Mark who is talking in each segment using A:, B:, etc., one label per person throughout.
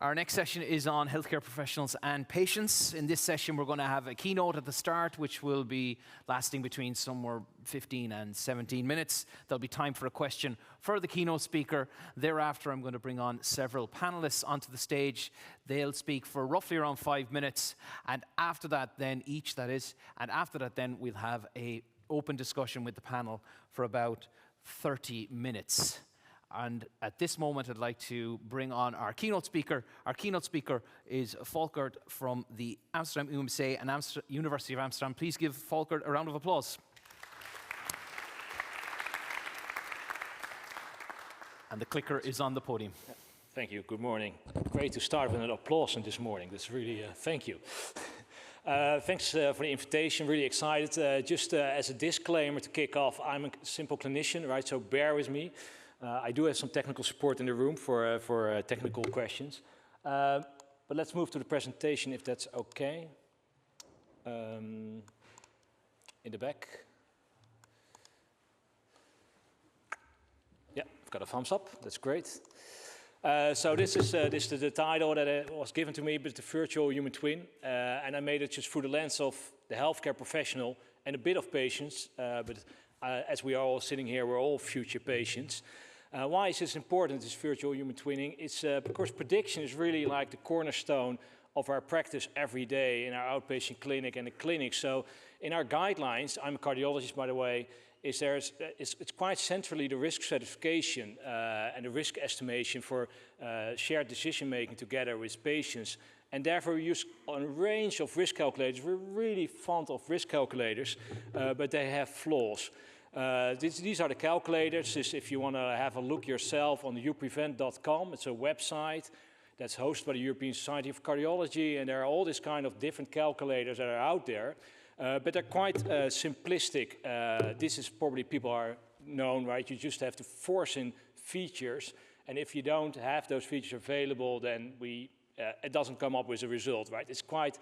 A: Our next session is on healthcare professionals and patients. In this session, we're going to have a keynote at the start, which will be lasting between somewhere 15 and 17 minutes. There'll be time for a question for the keynote speaker. Thereafter, I'm going to bring on several panelists onto the stage. They'll speak for roughly around 5 minutes. And after that, then we'll have an open discussion with the panel for about 30 minutes. And at this moment, I'd like to bring on our keynote speaker. Our keynote speaker is Volkert from the Amsterdam UMC and University of Amsterdam. Please give Volkert a round of applause. And the clicker is on the podium.
B: Thank you. Good morning. Great to start with an applause this morning. That's really, thank you. Thanks for the invitation. Really excited. Just as a disclaimer to kick off, I'm a simple clinician, right? So bear with me. I do have some technical support in the room for technical questions. But let's move to the presentation if that's okay. In the back. Yeah, I've got a thumbs up. That's great. So this is the title that was given to me, but the virtual human twin. And I made it just through the lens of the healthcare professional and a bit of patients. But as we are all sitting here, we're all future patients. Why is this important, this virtual human twinning? It's because prediction is really like the cornerstone of our practice every day in our outpatient clinic and the clinic. So in our guidelines, I'm a cardiologist by the way, it's quite centrally the risk stratification and the risk estimation for shared decision making together with patients. And therefore we use a range of risk calculators. We're really fond of risk calculators, but they have flaws. These are the calculators. If you want to have a look yourself on youprevent.com, it's a website that's hosted by the European Society of Cardiology, and there are all these kind of different calculators that are out there, but they're quite simplistic. This is probably people are known, right? You just have to force in features, and if you don't have those features available, then it doesn't come up with a result, right? It's quite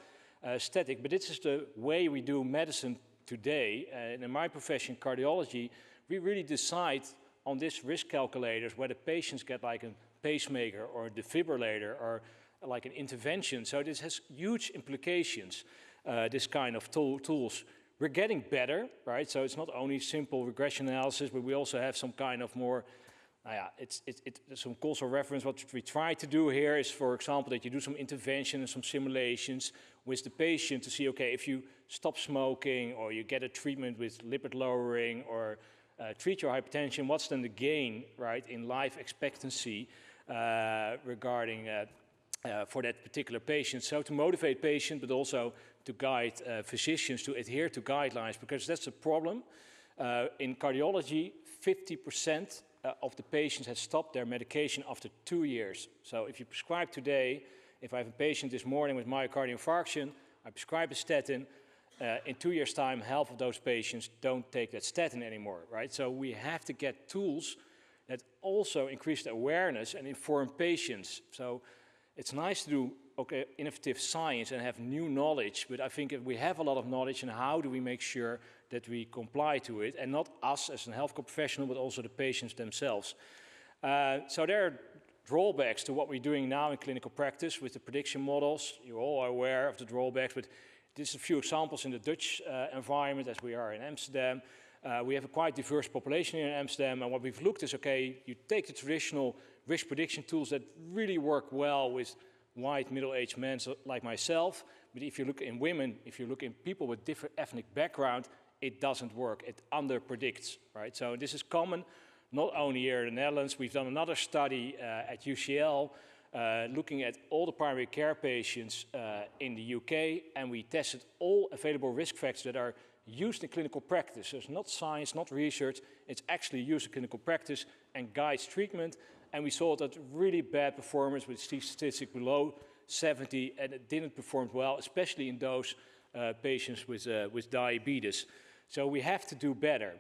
B: static, but this is the way we do medicine today. And in my profession, cardiology, we really decide on these risk calculators whether patients get like a pacemaker or a defibrillator or like an intervention. So this has huge implications, this kind of tools. We're getting better, right? So it's not only simple regression analysis, but we also have some kind of more, some causal reference. What we try to do here is, for example, that you do some intervention and some simulations with the patient to see, okay, if you stop smoking or you get a treatment with lipid lowering or treat your hypertension, what's then the gain, right, in life expectancy regarding for that particular patient. So to motivate patients, but also to guide physicians to adhere to guidelines, because that's a problem. In cardiology, 50% of the patients have stopped their medication after 2 years. So if you prescribe today, if I have a patient this morning with myocardial infarction, I prescribe a statin, in 2 years' time, half of those patients don't take that statin anymore, right? So we have to get tools that also increase the awareness and inform patients. So it's nice to do innovative science and have new knowledge, but I think if we have a lot of knowledge, and how do we make sure that we comply to it, and not us as a healthcare professional, but also the patients themselves. So there are drawbacks to what we're doing now in clinical practice with the prediction models. You're all aware of the drawbacks, but this is a few examples in the Dutch environment as we are in Amsterdam. We have a quite diverse population here in Amsterdam, and what we've looked is, okay, you take the traditional risk prediction tools that really work well with white middle-aged men like myself, but if you look in women, if you look in people with different ethnic background, it doesn't work. It under-predicts, right? So this is common, not only here in the Netherlands. We've done another study at UCL looking at all the primary care patients in the UK, and we tested all available risk factors that are used in clinical practice. So it's not science, not research, it's actually used in clinical practice and guides treatment. And we saw that really bad performance with statistic below 70, and it didn't perform well, especially in those patients with diabetes. So we have to do better.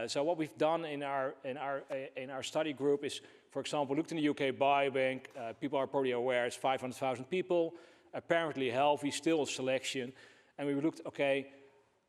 B: So what we've done in our study group is, for example, looked in the UK Biobank. People are probably aware it's 500,000 people, apparently healthy, still a selection. And we looked, okay,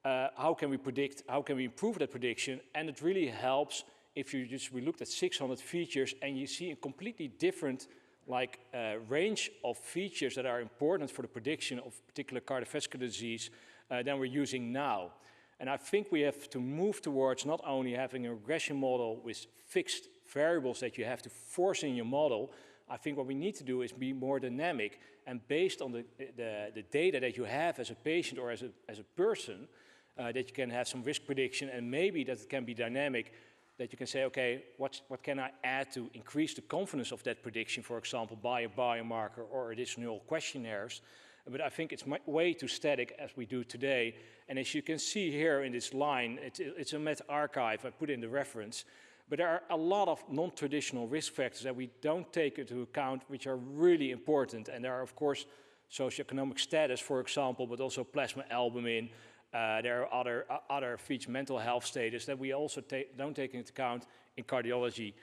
B: how can we predict? How can we improve that prediction? And it really helps if we looked at 600 features and you see a completely different like a range of features that are important for the prediction of particular cardiovascular disease than we're using now. And I think we have to move towards not only having a regression model with fixed variables that you have to force in your model. I think what we need to do is be more dynamic, and based on the data that you have as a patient or as a person, that you can have some risk prediction, and maybe that it can be dynamic, that you can say, okay, what can I add to increase the confidence of that prediction, for example, by a biomarker or additional questionnaires. But I think it's way too static as we do today. And as you can see here in this line, it's a Met archive, I put in the reference, but there are a lot of non-traditional risk factors that we don't take into account, which are really important. And there are, of course, socioeconomic status, for example, but also plasma albumin. There are other features, mental health status, that we also don't take into account in cardiology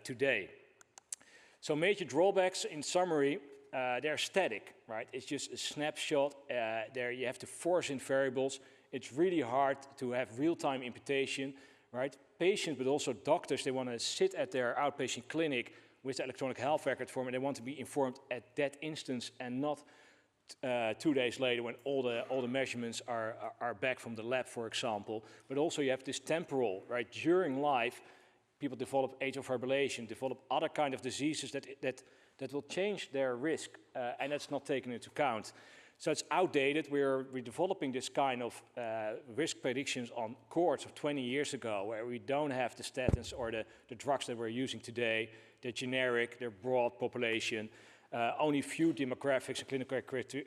B: today. So major drawbacks, in summary, they're static, right? It's just a snapshot. There you have to force in variables. It's really hard to have real-time imputation, right? Patients, but also doctors, they want to sit at their outpatient clinic with the electronic health record form, and they want to be informed at that instance and not 2 days later when all the measurements are back from the lab, for example. But also you have this temporal, right? During life, people develop atrial fibrillation, develop other kind of diseases that will change their risk, and that's not taken into account. So it's outdated. We're developing this kind of risk predictions on cohorts of 20 years ago, where we don't have the statins or the drugs that we're using today. They're generic, they're broad population, only few demographics and clinical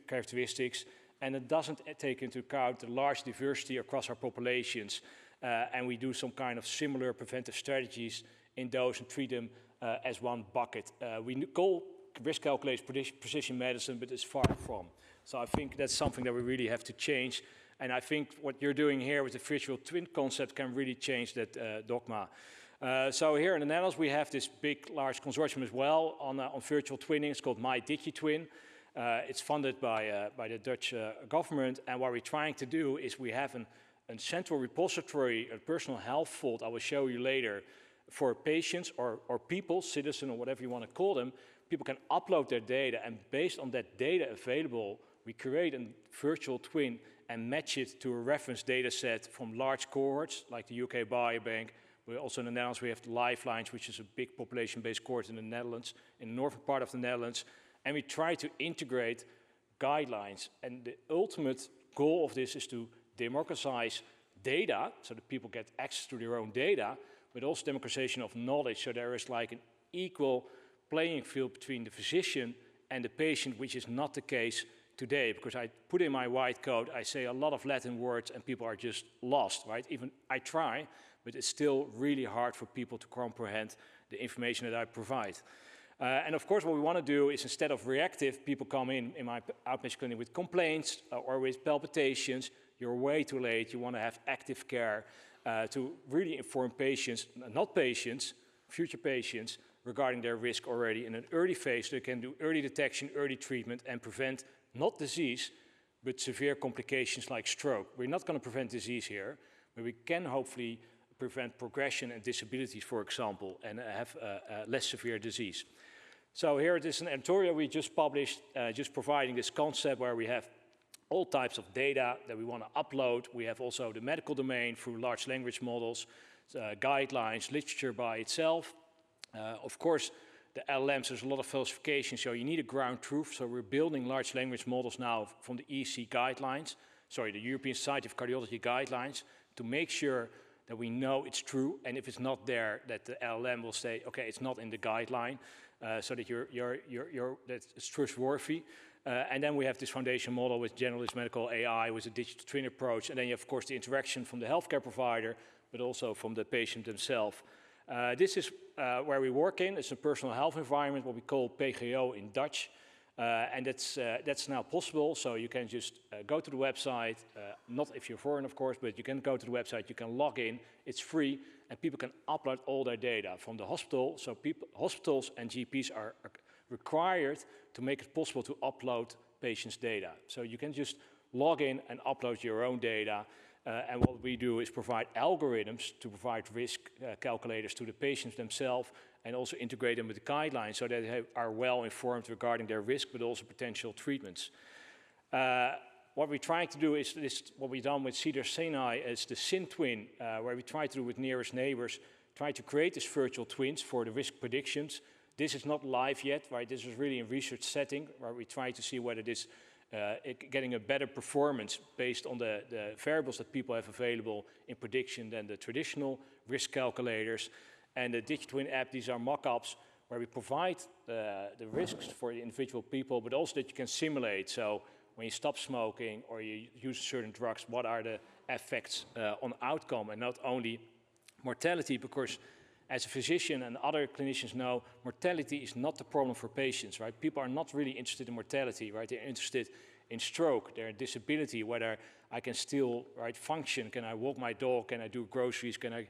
B: characteristics, and it doesn't take into account the large diversity across our populations. And we do some kind of similar preventive strategies in those and treat them as one bucket. We call risk calculation precision medicine, but it's far from. So I think that's something that we really have to change. And I think what you're doing here with the virtual twin concept can really change that dogma. So here in the Netherlands, we have this big, large consortium as well on virtual twinning. It's called EDITH-CSA. It's funded by the Dutch government. And what we're trying to do is we have a central repository, a personal health vault, I will show you later, for patients or people, citizens or whatever you want to call them. People can upload their data, and based on that data available, we create a virtual twin and match it to a reference data set from large cohorts, like the UK Biobank. We also in the Netherlands, we have the Lifelines, which is a big population-based cohort in the Netherlands, in the northern part of the Netherlands. And we try to integrate guidelines. And the ultimate goal of this is to democratize data, so that people get access to their own data, but also democratization of knowledge, so there is like an equal playing field between the physician and the patient, which is not the case today, because I put in my white coat, I say a lot of Latin words and people are just lost, right? Even I try, but it's still really hard for people to comprehend the information that I provide. And of course, what we want to do is, instead of reactive, people come in my outpatient clinic with complaints or with palpitations. You're way too late. You want to have active care to really inform patients, not patients, future patients, regarding their risk already in an early phase, so they can do early detection, early treatment, and prevent not disease, but severe complications like stroke. We're not going to prevent disease here, but we can hopefully prevent progression and disabilities, for example, and have less severe disease. So here it is an editorial we just published, just providing this concept where we have all types of data that we want to upload. We have also the medical domain through large language models, guidelines, literature by itself. Of course, the LLMs, there's a lot of falsification, so you need a ground truth. So we're building large language models now from the EC guidelines, sorry, the European Society of Cardiology guidelines, to make sure that we know it's true, and if it's not there, that the LLM will say, okay, it's not in the guideline, so that that it's trustworthy. And then we have this foundation model with generalist medical AI, with a digital twin approach, and then you have, of course, the interaction from the healthcare provider, but also from the patient themselves. This is where we work in. It's a personal health environment, what we call PGO in Dutch. And that's now possible, so you can just go to the website, not if you're foreign, of course, but you can go to the website, you can log in, it's free, and people can upload all their data from the hospital. So hospitals and GPs are required to make it possible to upload patients' data. So you can just log in and upload your own data. And what we do is provide algorithms to provide risk calculators to the patients themselves, and also integrate them with the guidelines so that they are well informed regarding their risk, but also potential treatments. What we're trying to do is what we've done with Cedars-Sinai is the SynTwin, where we try to do with nearest neighbors, try to create these virtual twins for the risk predictions. This is not live yet, right? This is really in research setting, where we try to see whether this getting a better performance based on the variables that people have available in prediction than the traditional risk calculators. And the DigiTwin app, these are mock-ups where we provide the risks for the individual people, but also that you can simulate. So when you stop smoking or you use certain drugs, what are the effects on outcome, and not only mortality, because as a physician and other clinicians know, mortality is not the problem for patients, right? People are not really interested in mortality, right? They're interested in stroke, their disability, whether I can still, right, function. Can I walk my dog? Can I do groceries? Can I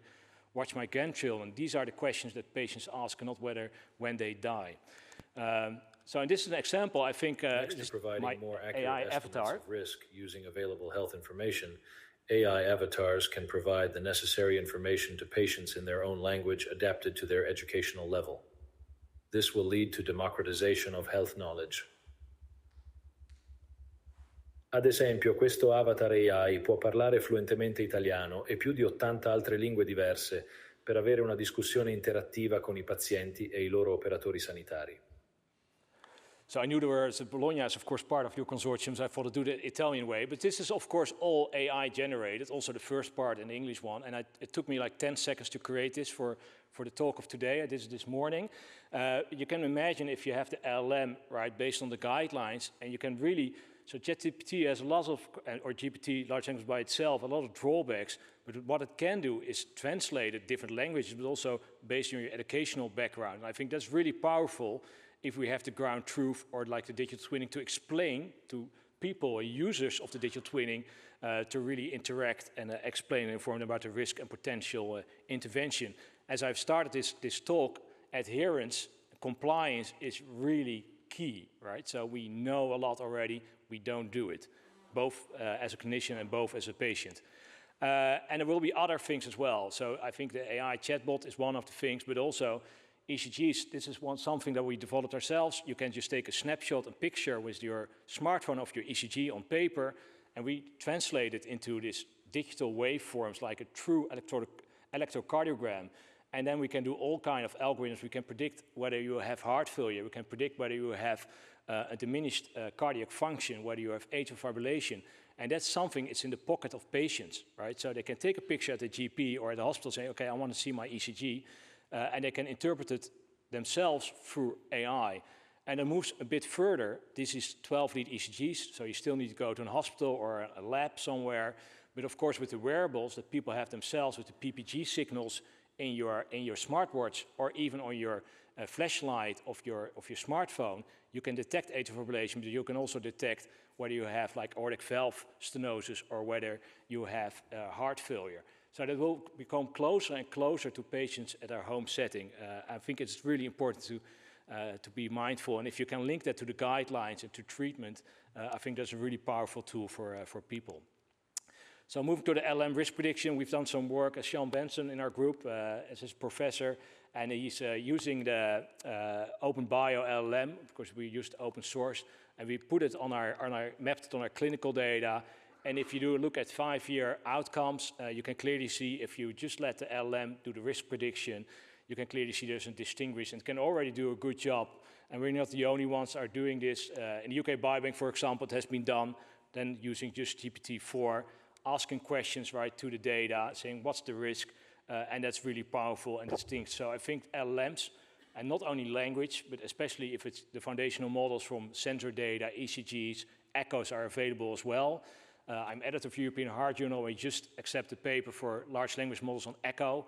B: watch my grandchildren? These are the questions that patients ask, not whether when they die. So this is an example, I think,
C: Next
B: this
C: to providing
B: my
C: more accurate
B: AI
C: estimates
B: avatar.
C: of risk using available health information, AI avatars can provide the necessary information to patients in their own language adapted to their educational level. This will lead to democratization of health knowledge. Ad esempio, questo avatar AI può parlare fluentemente italiano e più di 80 altre lingue diverse per avere una discussione interattiva con i pazienti e i loro operatori sanitari.
B: So I knew there was Bologna is of course part of your consortium, so I thought to do the Italian way. But this is of course all AI generated, also the first part and the English one. And it took me like 10 seconds to create this for the talk of today. I did it this morning. You can imagine if you have the LLM, right, based on the guidelines, and you can really, so ChatGPT has a lot of, or GPT, large language by itself, a lot of drawbacks. But what it can do is translate it different languages, but also based on your educational background. And I think that's really powerful if we have the ground truth or like the digital twinning to explain to people, users of the digital twinning, to really interact and explain and inform them about the risk and potential intervention. As I've started this talk, adherence, compliance is really key, right? So we know a lot already, we don't do it, both as a clinician and both as a patient. And there will be other things as well. So I think the AI chatbot is one of the things, but also ECGs, this is something that we developed ourselves. You can just take a snapshot, a picture with your smartphone of your ECG on paper, and we translate it into this digital waveforms like a true electrocardiogram. And then we can do all kinds of algorithms. We can predict whether you have heart failure. We can predict whether you have a diminished cardiac function, whether you have atrial fibrillation. And that's something, it's in the pocket of patients, right? So they can take a picture at the GP or at the hospital saying, okay, I want to see my ECG. And they can interpret it themselves through AI. And it moves a bit further. This is 12-lead ECGs, so you still need to go to a hospital or a lab somewhere. But of course, with the wearables that people have themselves, with the PPG signals in your smartwatch or even on your flashlight of your smartphone, you can detect atrial fibrillation, but you can also detect whether you have like aortic valve stenosis or whether you have heart failure. So that will become closer and closer to patients at our home setting. I think it's really important to be mindful. And if you can link that to the guidelines and to treatment, I think that's a really powerful tool for people. So moving to the LM risk prediction, we've done some work as Sean Benson in our group as his professor, and he's using the OpenBio LLM, because we used open source, and we put it mapped it on our clinical data. And if you do look at 5-year outcomes, you can clearly see if you just let the LLM do the risk prediction, you can clearly see there's a distinguish and can already do a good job. And we're not the only ones are doing this. In the UK Biobank, for example, it has been done then using just GPT-4, asking questions right to the data, saying what's the risk, and that's really powerful and distinct. So I think LLMs, and not only language, but especially if it's the foundational models from sensor data, ECGs, echoes are available as well. I'm editor of European Heart Journal. We just accepted paper for large language models on echo.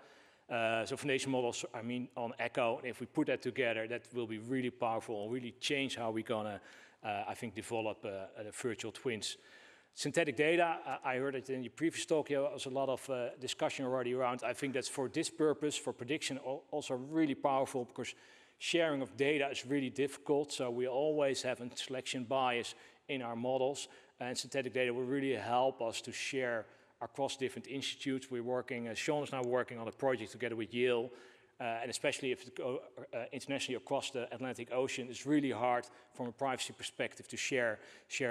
B: So foundation models, I mean, on echo. And if we put that together, that will be really powerful and really change how we're gonna, I think, develop virtual twins. Synthetic data, I heard it in your previous talk, there was a lot of discussion already around. I think that's for this purpose, for prediction, also really powerful because sharing of data is really difficult. So we always have a selection bias in our models. And synthetic data will really help us to share across different institutes. We're working, Sean is now working on a project together with Yale and especially if it go internationally across the Atlantic Ocean, it's really hard from a privacy perspective to share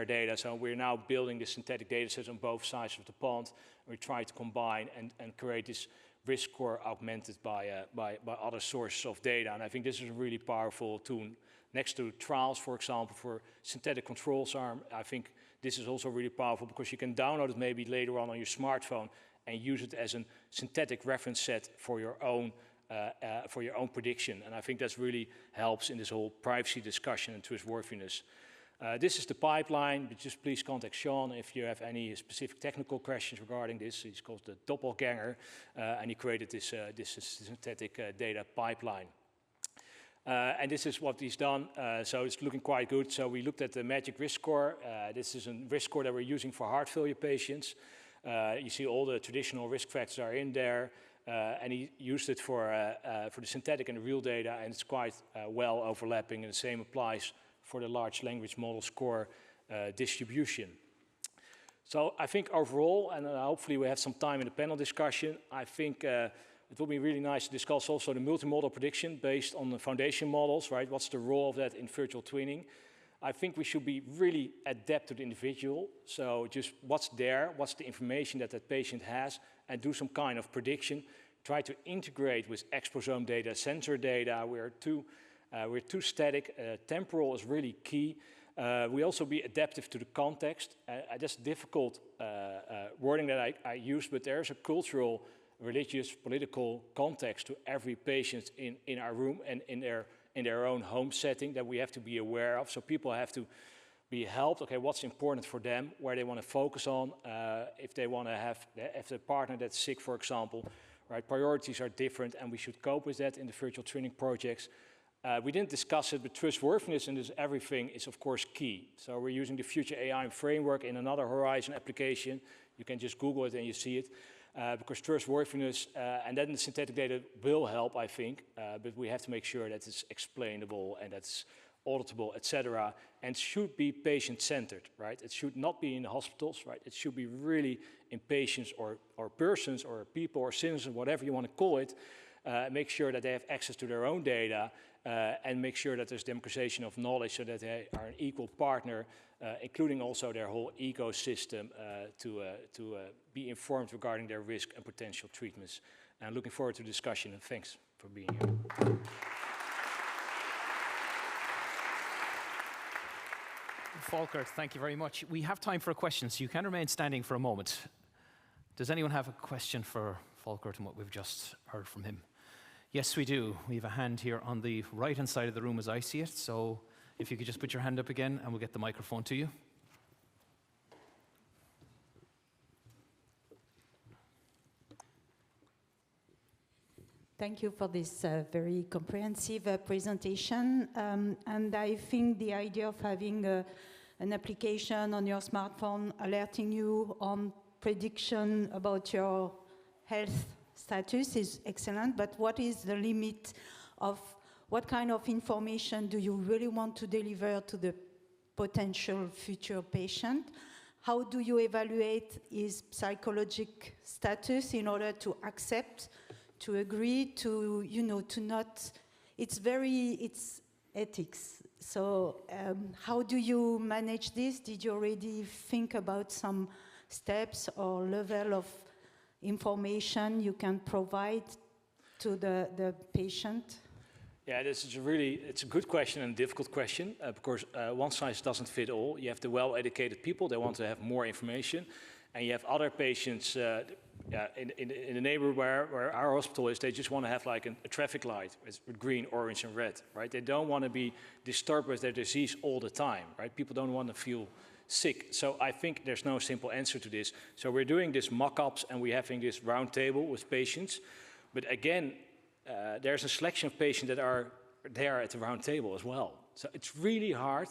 B: data. So we're now building this synthetic data sets on both sides of the pond. We try to combine and create this risk score augmented by other sources of data. And I think this is a really powerful tool. Next to trials, for example, for synthetic controls arm, I think this is also really powerful because you can download it maybe later on your smartphone and use it as a synthetic reference set for your own prediction. And I think that really helps in this whole privacy discussion and trustworthiness. This is the pipeline, but just please contact Sean if you have any specific technical questions regarding this. He's called the doppelganger, and he created this synthetic data pipeline. And this is what he's done, so it's looking quite good. So we looked at the magic risk score. This is a risk score that we're using for heart failure patients. You see all the traditional risk factors are in there, and he used it for the synthetic and the real data, and it's quite well overlapping, and the same applies for the large language model score distribution. So I think overall, and hopefully we have some time in the panel discussion, I think it will be really nice to discuss also the multimodal prediction based on the foundation models, right? What's the role of that in virtual twinning? I think we should be really adapt to the individual. So just what's there, what's the information that that patient has, and do some kind of prediction. Try to integrate with exposome data, sensor data. We're too static. Temporal is really key. We also be adaptive to the context. That's difficult wording that I use, but there's a cultural, religious, political context to every patient in our room and in their own home setting that we have to be aware of. So people have to be helped. Okay, what's important for them, where they want to focus on, if they want to have, if the partner that's sick, for example, right? Priorities are different, and we should cope with that in the virtual training projects. We didn't discuss it, but trustworthiness in this everything is of course key. So we're using the Future AI framework in another Horizon application. You can just Google it and you see it. Because trustworthiness and then the synthetic data will help, I think, but we have to make sure that it's explainable and that's auditable, etc. And should be patient-centered, right? It should not be in the hospitals, right? It should be really in patients or persons or people or citizens, whatever you want to call it. Make sure that they have access to their own data and make sure that there's democratization of knowledge so that they are an equal partner, including also their whole ecosystem to be informed regarding their risk and potential treatments. And looking forward to the discussion, and thanks for being here.
A: Volker, thank you very much. We have time for a question, so you can remain standing for a moment. Does anyone have a question for Volker and what we've just heard from him? Yes, we do. We have a hand here on the right-hand side of the room as I see it. So if you could just put your hand up again and we'll get the microphone to you.
D: Thank you for this very comprehensive presentation. And I think the idea of having an application on your smartphone alerting you on prediction about your health status is excellent, but what is the limit of what kind of information do you really want to deliver to the potential future patient? How do you evaluate his psychological status in order to accept, to agree, to, you know, to not, it's ethics. So how do you manage this? Did you already think about some steps or level of information you can provide to the patient?
B: Yeah, this is it's a good question and a difficult question. Because one size doesn't fit all. You have the well-educated people, they want to have more information. And you have other patients in the neighborhood where our hospital is, they just want to have like a traffic light with green, orange, and red, right? They don't want to be disturbed with their disease all the time, right? People don't want to feel sick. So I think there's no simple answer to this. So we're doing this mock-ups and we're having this round table with patients. But again, there's a selection of patients that are there at the round table as well. So it's really hard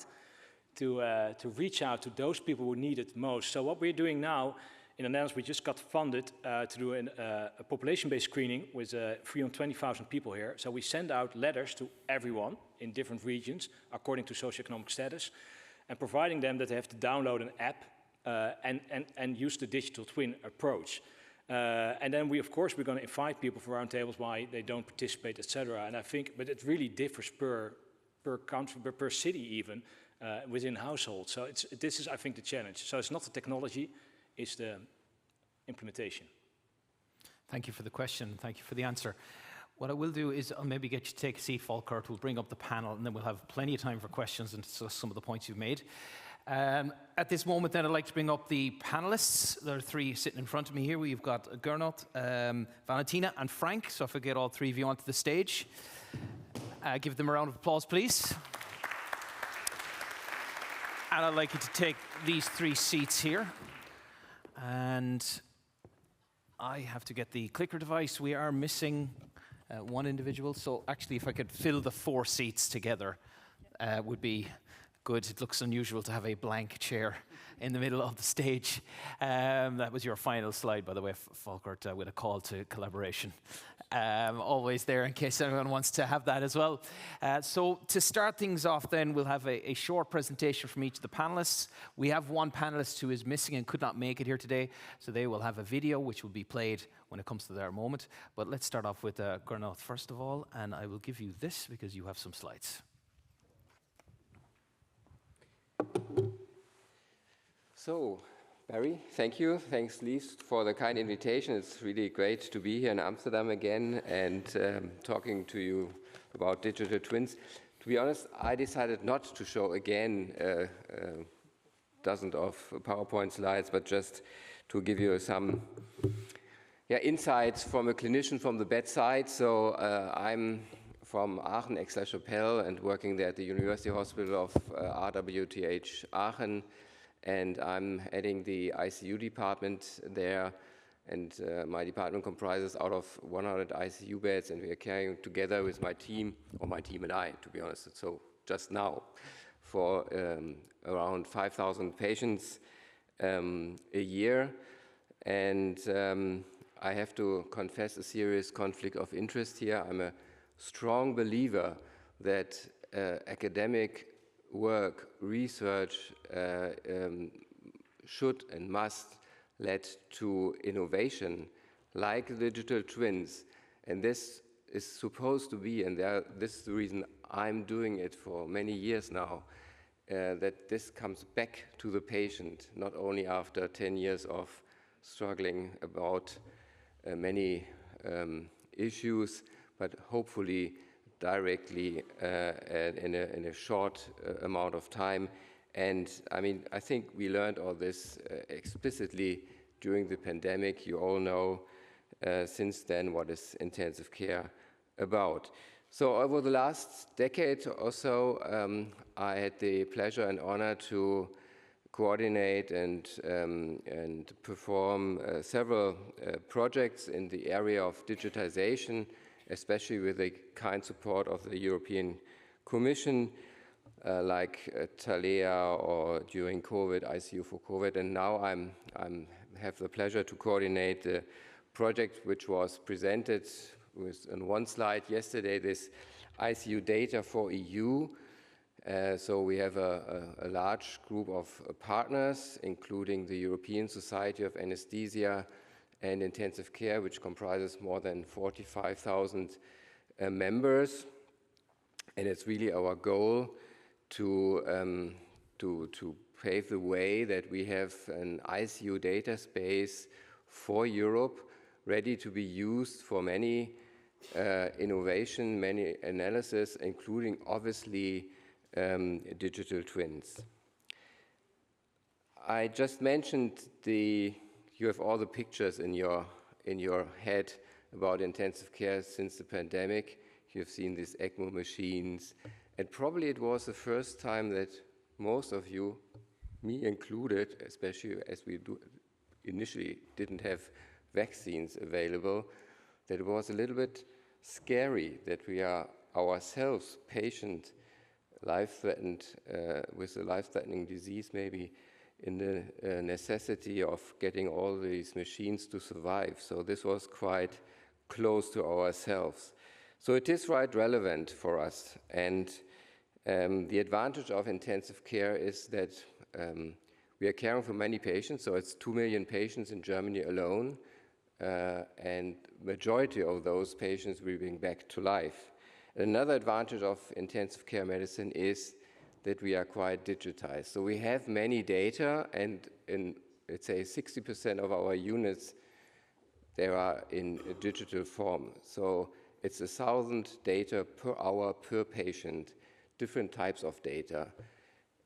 B: to reach out to those people who need it most. So what we're doing now, in the Netherlands, we just got funded to do a population-based screening with 320,000 people here. So we send out letters to everyone in different regions according to socioeconomic status, and providing them that they have to download an app and use the digital twin approach. And then we're going to invite people for roundtables why they don't participate, etc. And I think, but it really differs per country, per city even, within households. So this is, I think, the challenge. So it's not the technology, it's the implementation.
A: Thank you for the question. Thank you for the answer. What I will do is I'll maybe get you to take a seat, Volkert. We'll bring up the panel, and then we'll have plenty of time for questions and discuss some of the points you've made. At this moment, then, I'd like to bring up the panelists. There are three sitting in front of me here. We've got Gernot, Valentina, and Frank. So if I get all three of you onto the stage, give them a round of applause, please. And I'd like you to take these 3 seats here. And I have to get the clicker device. We are missing one individual. So actually, if I could fill the 4 seats together, would be good. It looks unusual to have a blank chair in the middle of the stage. That was your final slide, by the way, Volkert, with a call to collaboration. Always there in case anyone wants to have that as well. So to start things off then, we'll have a short presentation from each of the panelists. We have one panelist who is missing and could not make it here today, so they will have a video which will be played when it comes to their moment. But let's start off with Gernot first of all, and I will give you this because you have some slides.
E: So, Barry, thank you. Thanks, Lies, for the kind invitation. It's really great to be here in Amsterdam again and talking to you about digital twins. To be honest, I decided not to show again dozens of PowerPoint slides, but just to give you some insights from a clinician from the bedside. So I'm from Aachen, Aix-la-Chapelle, and working there at the University Hospital of RWTH Aachen. And I'm heading the ICU department there. And my department comprises out of 100 ICU beds, and we are carrying together with my team, or my team and I, to be honest, so just now, for around 5,000 patients a year. And I have to confess a serious conflict of interest here. I'm a strong believer that academic work, research should and must lead to innovation like digital twins. And this is supposed to be, and this is the reason I'm doing it for many years now, that this comes back to the patient, not only after 10 years of struggling about many issues, but hopefully directly in a short amount of time. And I mean, I think we learned all this explicitly during the pandemic. You all know since then what is intensive care about. So over the last decade or so, I had the pleasure and honor to coordinate and perform several projects in the area of digitization, especially with the kind support of the European Commission, like Thalea or during COVID, ICU for COVID. And now I have the pleasure to coordinate the project which was presented on one slide yesterday, this ICU data for EU. So we have a large group of partners, including the European Society of Anesthesia and Intensive Care, which comprises more than 45,000 members. And it's really our goal to pave the way that we have an ICU data space for Europe ready to be used for many innovation, many analysis, including obviously digital twins. I just mentioned you have all the pictures in your head about intensive care since the pandemic. You've seen these ECMO machines, and probably it was the first time that most of you, me included, especially as we initially didn't have vaccines available, that it was a little bit scary that we are ourselves patient, life-threatened, with a life-threatening disease, maybe in the necessity of getting all these machines to survive. So this was quite close to ourselves. So it is right relevant for us. And the advantage of intensive care is that we are caring for many patients. So it's 2 million patients in Germany alone and majority of those patients will bring back to life. Another advantage of intensive care medicine is that we are quite digitized. So we have many data, and in, let's say, 60% of our units, they are in a digital form. So it's 1,000 data per hour per patient, different types of data,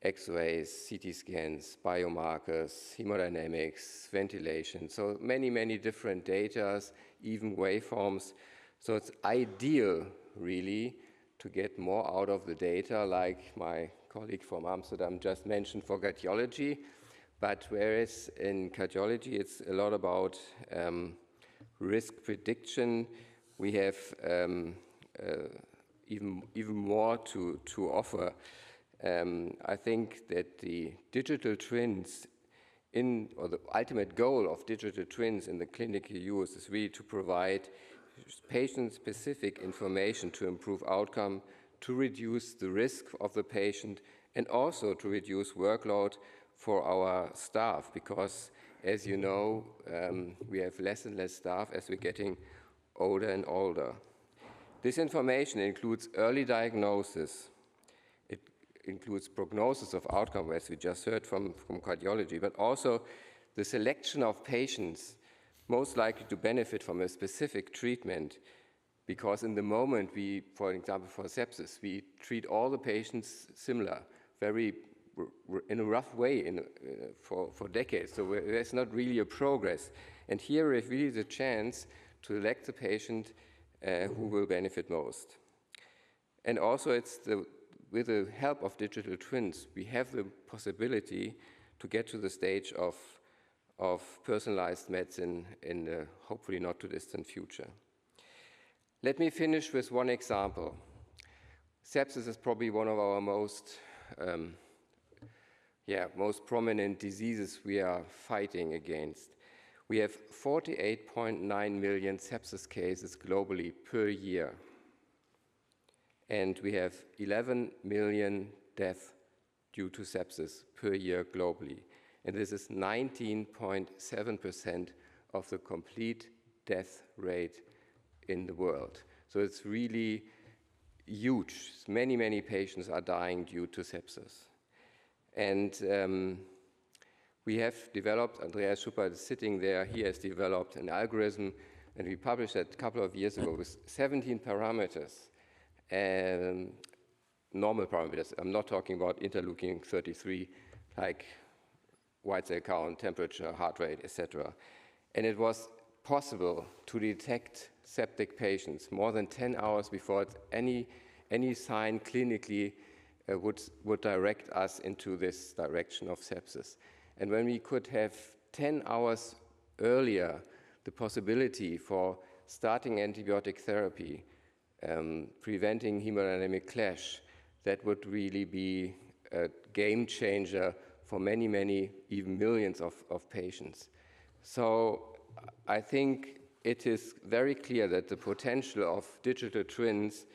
E: X-rays, CT scans, biomarkers, hemodynamics, ventilation. So many, many different data, even waveforms. So it's ideal, really, to get more out of the data, like my colleague from Amsterdam just mentioned for cardiology. But whereas in cardiology, it's a lot about risk prediction, we have even more to offer. I think that the digital twins or the ultimate goal of digital twins in the clinical use is really to provide patient-specific information to improve outcome, to reduce the risk of the patient, and also to reduce workload for our staff, because, as you know, we have less and less staff as we're getting older and older. This information includes early diagnosis. It includes prognosis of outcome, as we just heard from cardiology, but also the selection of patients most likely to benefit from a specific treatment, because in the moment we, for example, for sepsis, we treat all the patients similar, very in a rough way for decades, so there's not really a progress. And here we have really the chance to elect the patient who will benefit most. And also with the help of digital twins, we have the possibility to get to the stage of personalized medicine in the hopefully not too distant future. Let me finish with one example. Sepsis is probably one of our most prominent diseases we are fighting against. We have 48.9 million sepsis cases globally per year. And we have 11 million deaths due to sepsis per year globally. And this is 19.7% of the complete death rate in the world. So it's really huge. Many, many patients are dying due to sepsis. And we have developed, Andreas Schupper is sitting there, he has developed an algorithm, and we published it a couple of years ago with 17 parameters, normal parameters. I'm not talking about interleukin 33, like white cell count, temperature, heart rate, etc. And it was possible to detect septic patients more than 10 hours before any sign clinically would direct us into this direction of sepsis. And when we could have 10 hours earlier the possibility for starting antibiotic therapy, preventing hemodynamic clash, that would really be a game changer for many, many, even millions of patients. So I think it is very clear that the potential of digital twins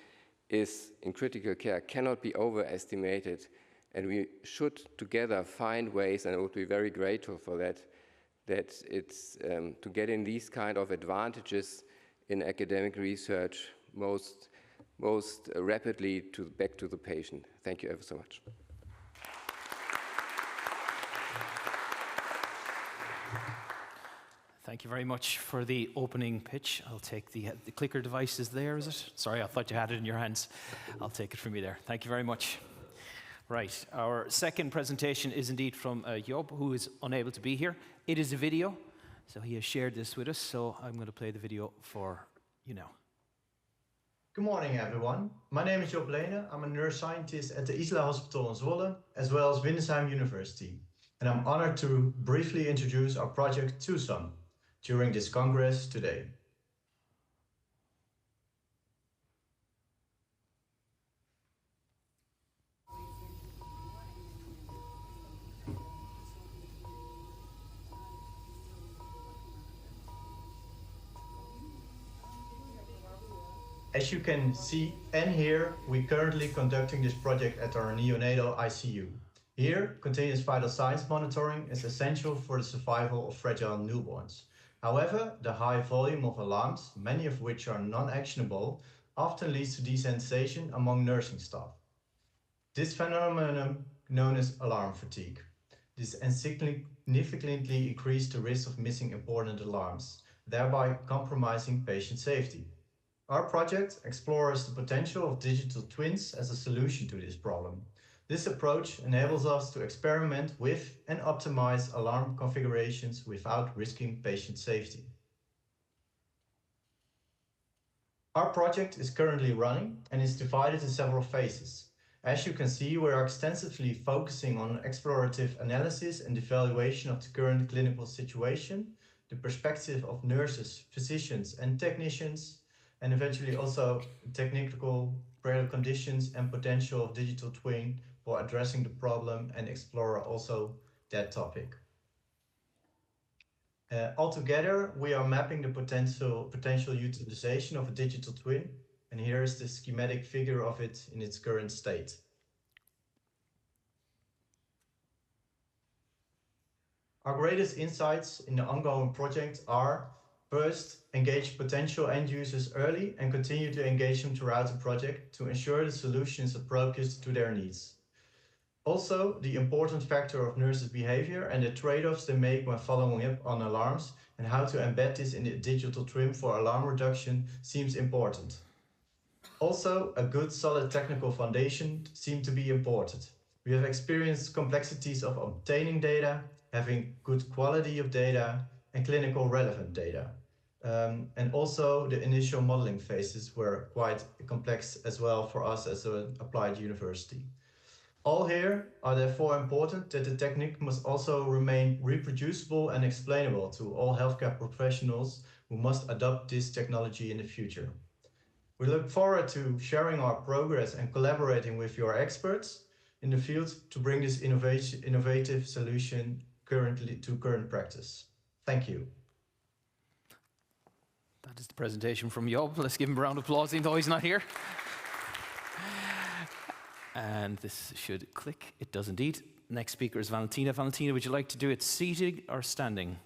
E: is in critical care cannot be overestimated, and we should together find ways, and I would be very grateful for that it's to get in these kind of advantages in academic research most rapidly back to the patient. Thank you ever so much.
A: Thank you very much for the opening pitch. I'll take the clicker device is there, is it? Sorry, I thought you had it in your hands. I'll take it from you there. Thank you very much. Right, our second presentation is indeed from Job, who is unable to be here. It is a video, so he has shared this with us, so I'm going to play the video for you now.
F: Good morning, everyone. My name is Job Lene. I'm a neuroscientist at the Isla Hospital in Zwolle, as well as Windesheim University. And I'm honored to briefly introduce our project Tucson during this Congress today. As you can see and hear, we're currently conducting this project at our neonatal ICU. Here, continuous vital signs monitoring is essential for the survival of fragile newborns. However, the high volume of alarms, many of which are non-actionable, often leads to desensitization among nursing staff. This phenomenon, known as alarm fatigue, significantly increased the risk of missing important alarms, thereby compromising patient safety. Our project explores the potential of digital twins as a solution to this problem. This approach enables us to experiment with and optimize alarm configurations without risking patient safety. Our project is currently running and is divided in several phases. As you can see, we are extensively focusing on explorative analysis and evaluation of the current clinical situation, the perspective of nurses, physicians, and technicians, and eventually also technical conditions and potential of digital twin for addressing the problem and explore also that topic. Altogether, we are mapping the potential utilization of a digital twin, and here is the schematic figure of it in its current state. Our greatest insights in the ongoing project are: first, engage potential end users early and continue to engage them throughout the project to ensure the solution is appropriate to their needs. Also, the important factor of nurses' behavior and the trade-offs they make when following up on alarms and how to embed this in the digital twin for alarm reduction seems important. Also, a good solid technical foundation seems to be important. We have experienced complexities of obtaining data, having good quality of data, and clinical relevant data. And also the initial modeling phases were quite complex as well for us as an applied university. All here are therefore important that the technique must also remain reproducible and explainable to all healthcare professionals who must adopt this technology in the future. We look forward to sharing our progress and collaborating with your experts in the field to bring this innovative solution to current practice. Thank you.
A: That is the presentation from Job. Let's give him a round of applause, even though he's not here. And this should click. It does indeed. Next speaker is Valentina. Valentina, would you like to do it seated or standing?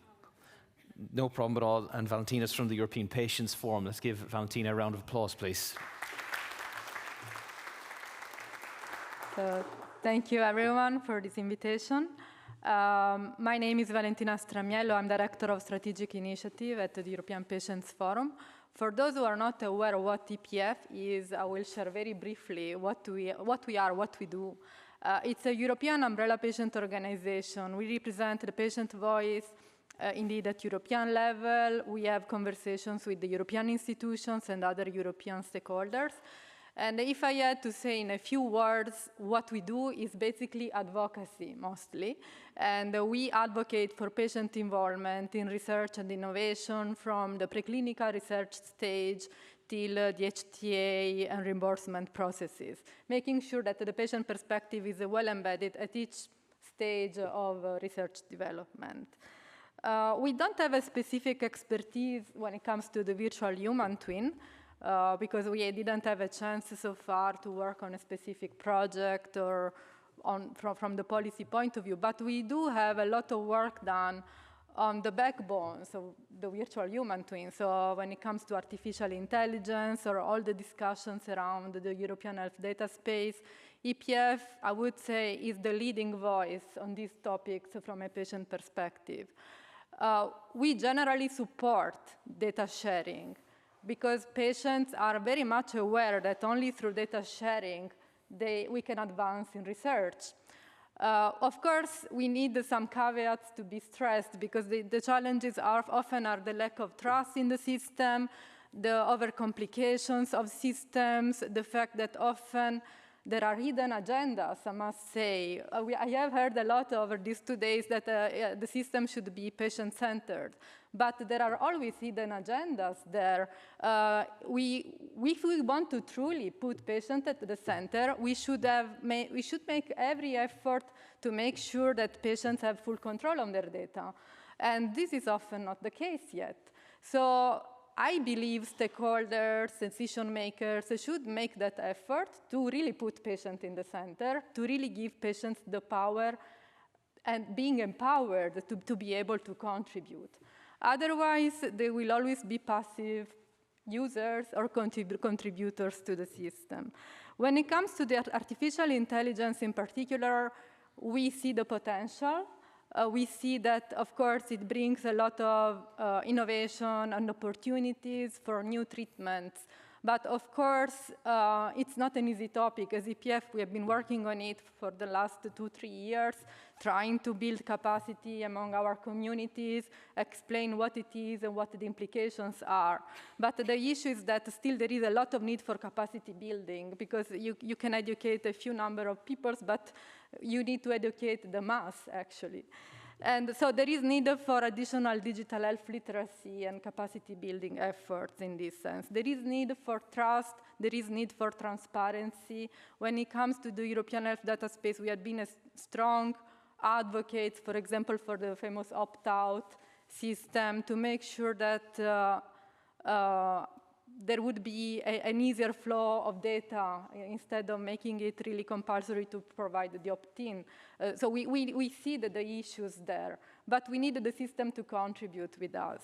A: No problem at all. And Valentina's from the European Patients Forum. Let's give Valentina a round of applause, please.
G: So, thank you, everyone, for this invitation. My name is Valentina Stramiello. I'm Director of Strategic Initiative at the European Patients Forum. For those who are not aware of what EPF is, I will share very briefly what we are, what we do. It's a European umbrella patient organization. We represent the patient voice, indeed at European level. We have conversations with the European institutions and other European stakeholders. And if I had to say in a few words, what we do is basically advocacy, mostly. And we advocate for patient involvement in research and innovation from the preclinical research stage till the HTA and reimbursement processes, making sure that the patient perspective is well embedded at each stage of research development. We don't have a specific expertise when it comes to the virtual human twin, because we didn't have a chance so far to work on a specific project or from the policy point of view. But we do have a lot of work done on the backbones of the virtual human twin. So when it comes to artificial intelligence or all the discussions around the European health data space, EPF, I would say, is the leading voice on these topics from a patient perspective. We generally support data sharing, because patients are very much aware that only through data sharing we can advance in research. Of course, we need some caveats to be stressed, because the challenges often are the lack of trust in the system, the overcomplications of systems, the fact that often there are hidden agendas, I must say. I have heard a lot over these 2 days that the system should be patient-centered, but there are always hidden agendas there. If we want to truly put patients at the center, we should make every effort to make sure that patients have full control on their data. And this is often not the case yet. So I believe stakeholders, decision makers should make that effort to really put patients in the center, to really give patients the power and being empowered to be able to contribute. Otherwise, they will always be passive users or contributors to the system. When it comes to the artificial intelligence in particular, we see the potential. We see that, of course, it brings a lot of innovation and opportunities for new treatments. But of course, it's not an easy topic. As EPF, we have been working on it for the last 2-3 years, trying to build capacity among our communities, explain what it is and what the implications are. But the issue is that still there is a lot of need for capacity building, because you can educate a few number of people, but you need to educate the mass, actually. And so there is need for additional digital health literacy and capacity building efforts in this sense. There is need for trust, there is need for transparency. When it comes to the European health data space, we have been a strong advocates, for example, for the famous opt-out system, to make sure that there would be an easier flow of data instead of making it really compulsory to provide the opt-in. So we see that the issues there, but we need the system to contribute with us.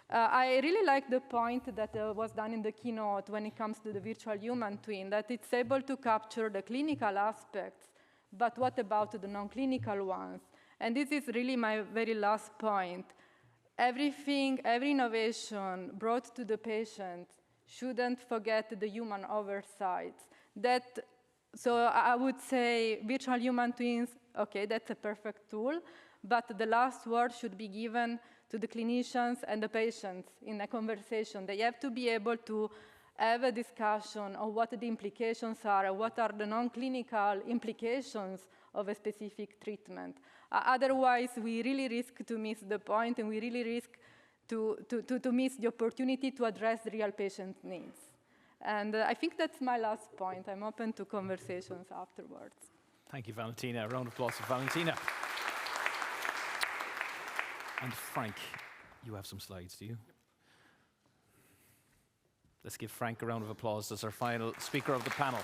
G: I really like the point that was done in the keynote when it comes to the virtual human twin, that it's able to capture the clinical aspects, but what about the non-clinical ones? And this is really my very last point. Everything, every innovation brought to the patient shouldn't forget the human oversight. So I would say virtual human twins, okay, that's a perfect tool, but the last word should be given to the clinicians and the patients in a conversation. They have to be able to have a discussion on what the implications are and what are the non-clinical implications of a specific treatment. Otherwise, we really risk to miss the point, and we really risk to miss the opportunity to address the real patient needs. And I think that's my last point. I'm open to conversations afterwards.
A: Thank you, Valentina. A round of applause for Valentina. And Frank, you have some slides, do you? Let's give Frank a round of applause as our final speaker of the panel.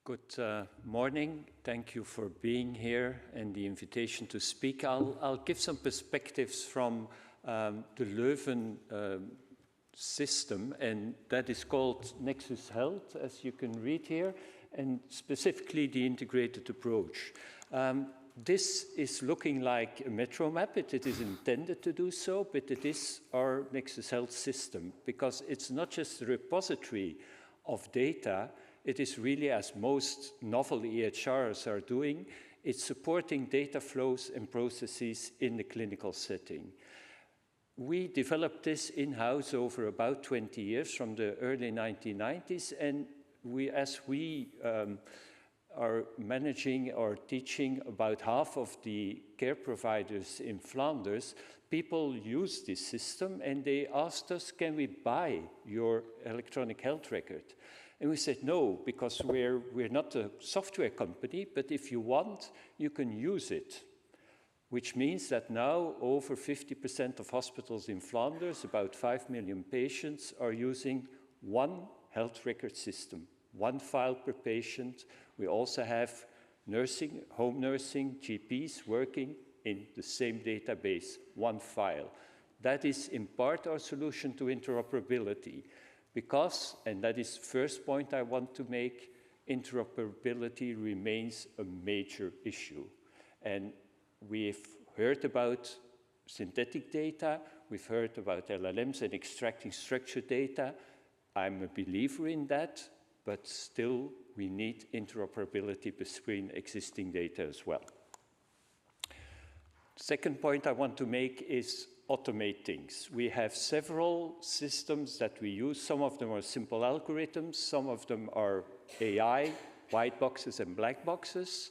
H: Good morning. Thank you for being here and the invitation to speak. I'll give some perspectives from the Leuven system, and that is called Nexus Health, as you can read here, and specifically the integrated approach. This is looking like a metro map. It is intended to do so, but it is our Nexus Health system, because it's not just a repository of data. It is really, as most novel EHRs are doing, it's supporting data flows and processes in the clinical setting. We developed this in-house over about 20 years, from the early 1990s, and as we are managing or teaching about half of the care providers in Flanders, people use this system, and they asked us, can we buy your electronic health record? And we said no, because we're not a software company, but if you want, you can use it. Which means that now over 50% of hospitals in Flanders, about 5 million patients, are using one health record system, one file per patient. We also have nursing, home nursing, GPs working in the same database, one file. That is in part our solution to interoperability. Because, and that is the first point I want to make, interoperability remains a major issue. And we've heard about synthetic data, we've heard about LLMs and extracting structured data. I'm a believer in that, but still we need interoperability between existing data as well. Second point I want to make is automate things. We have several systems that we use. Some of them are simple algorithms, some of them are AI, white boxes and black boxes,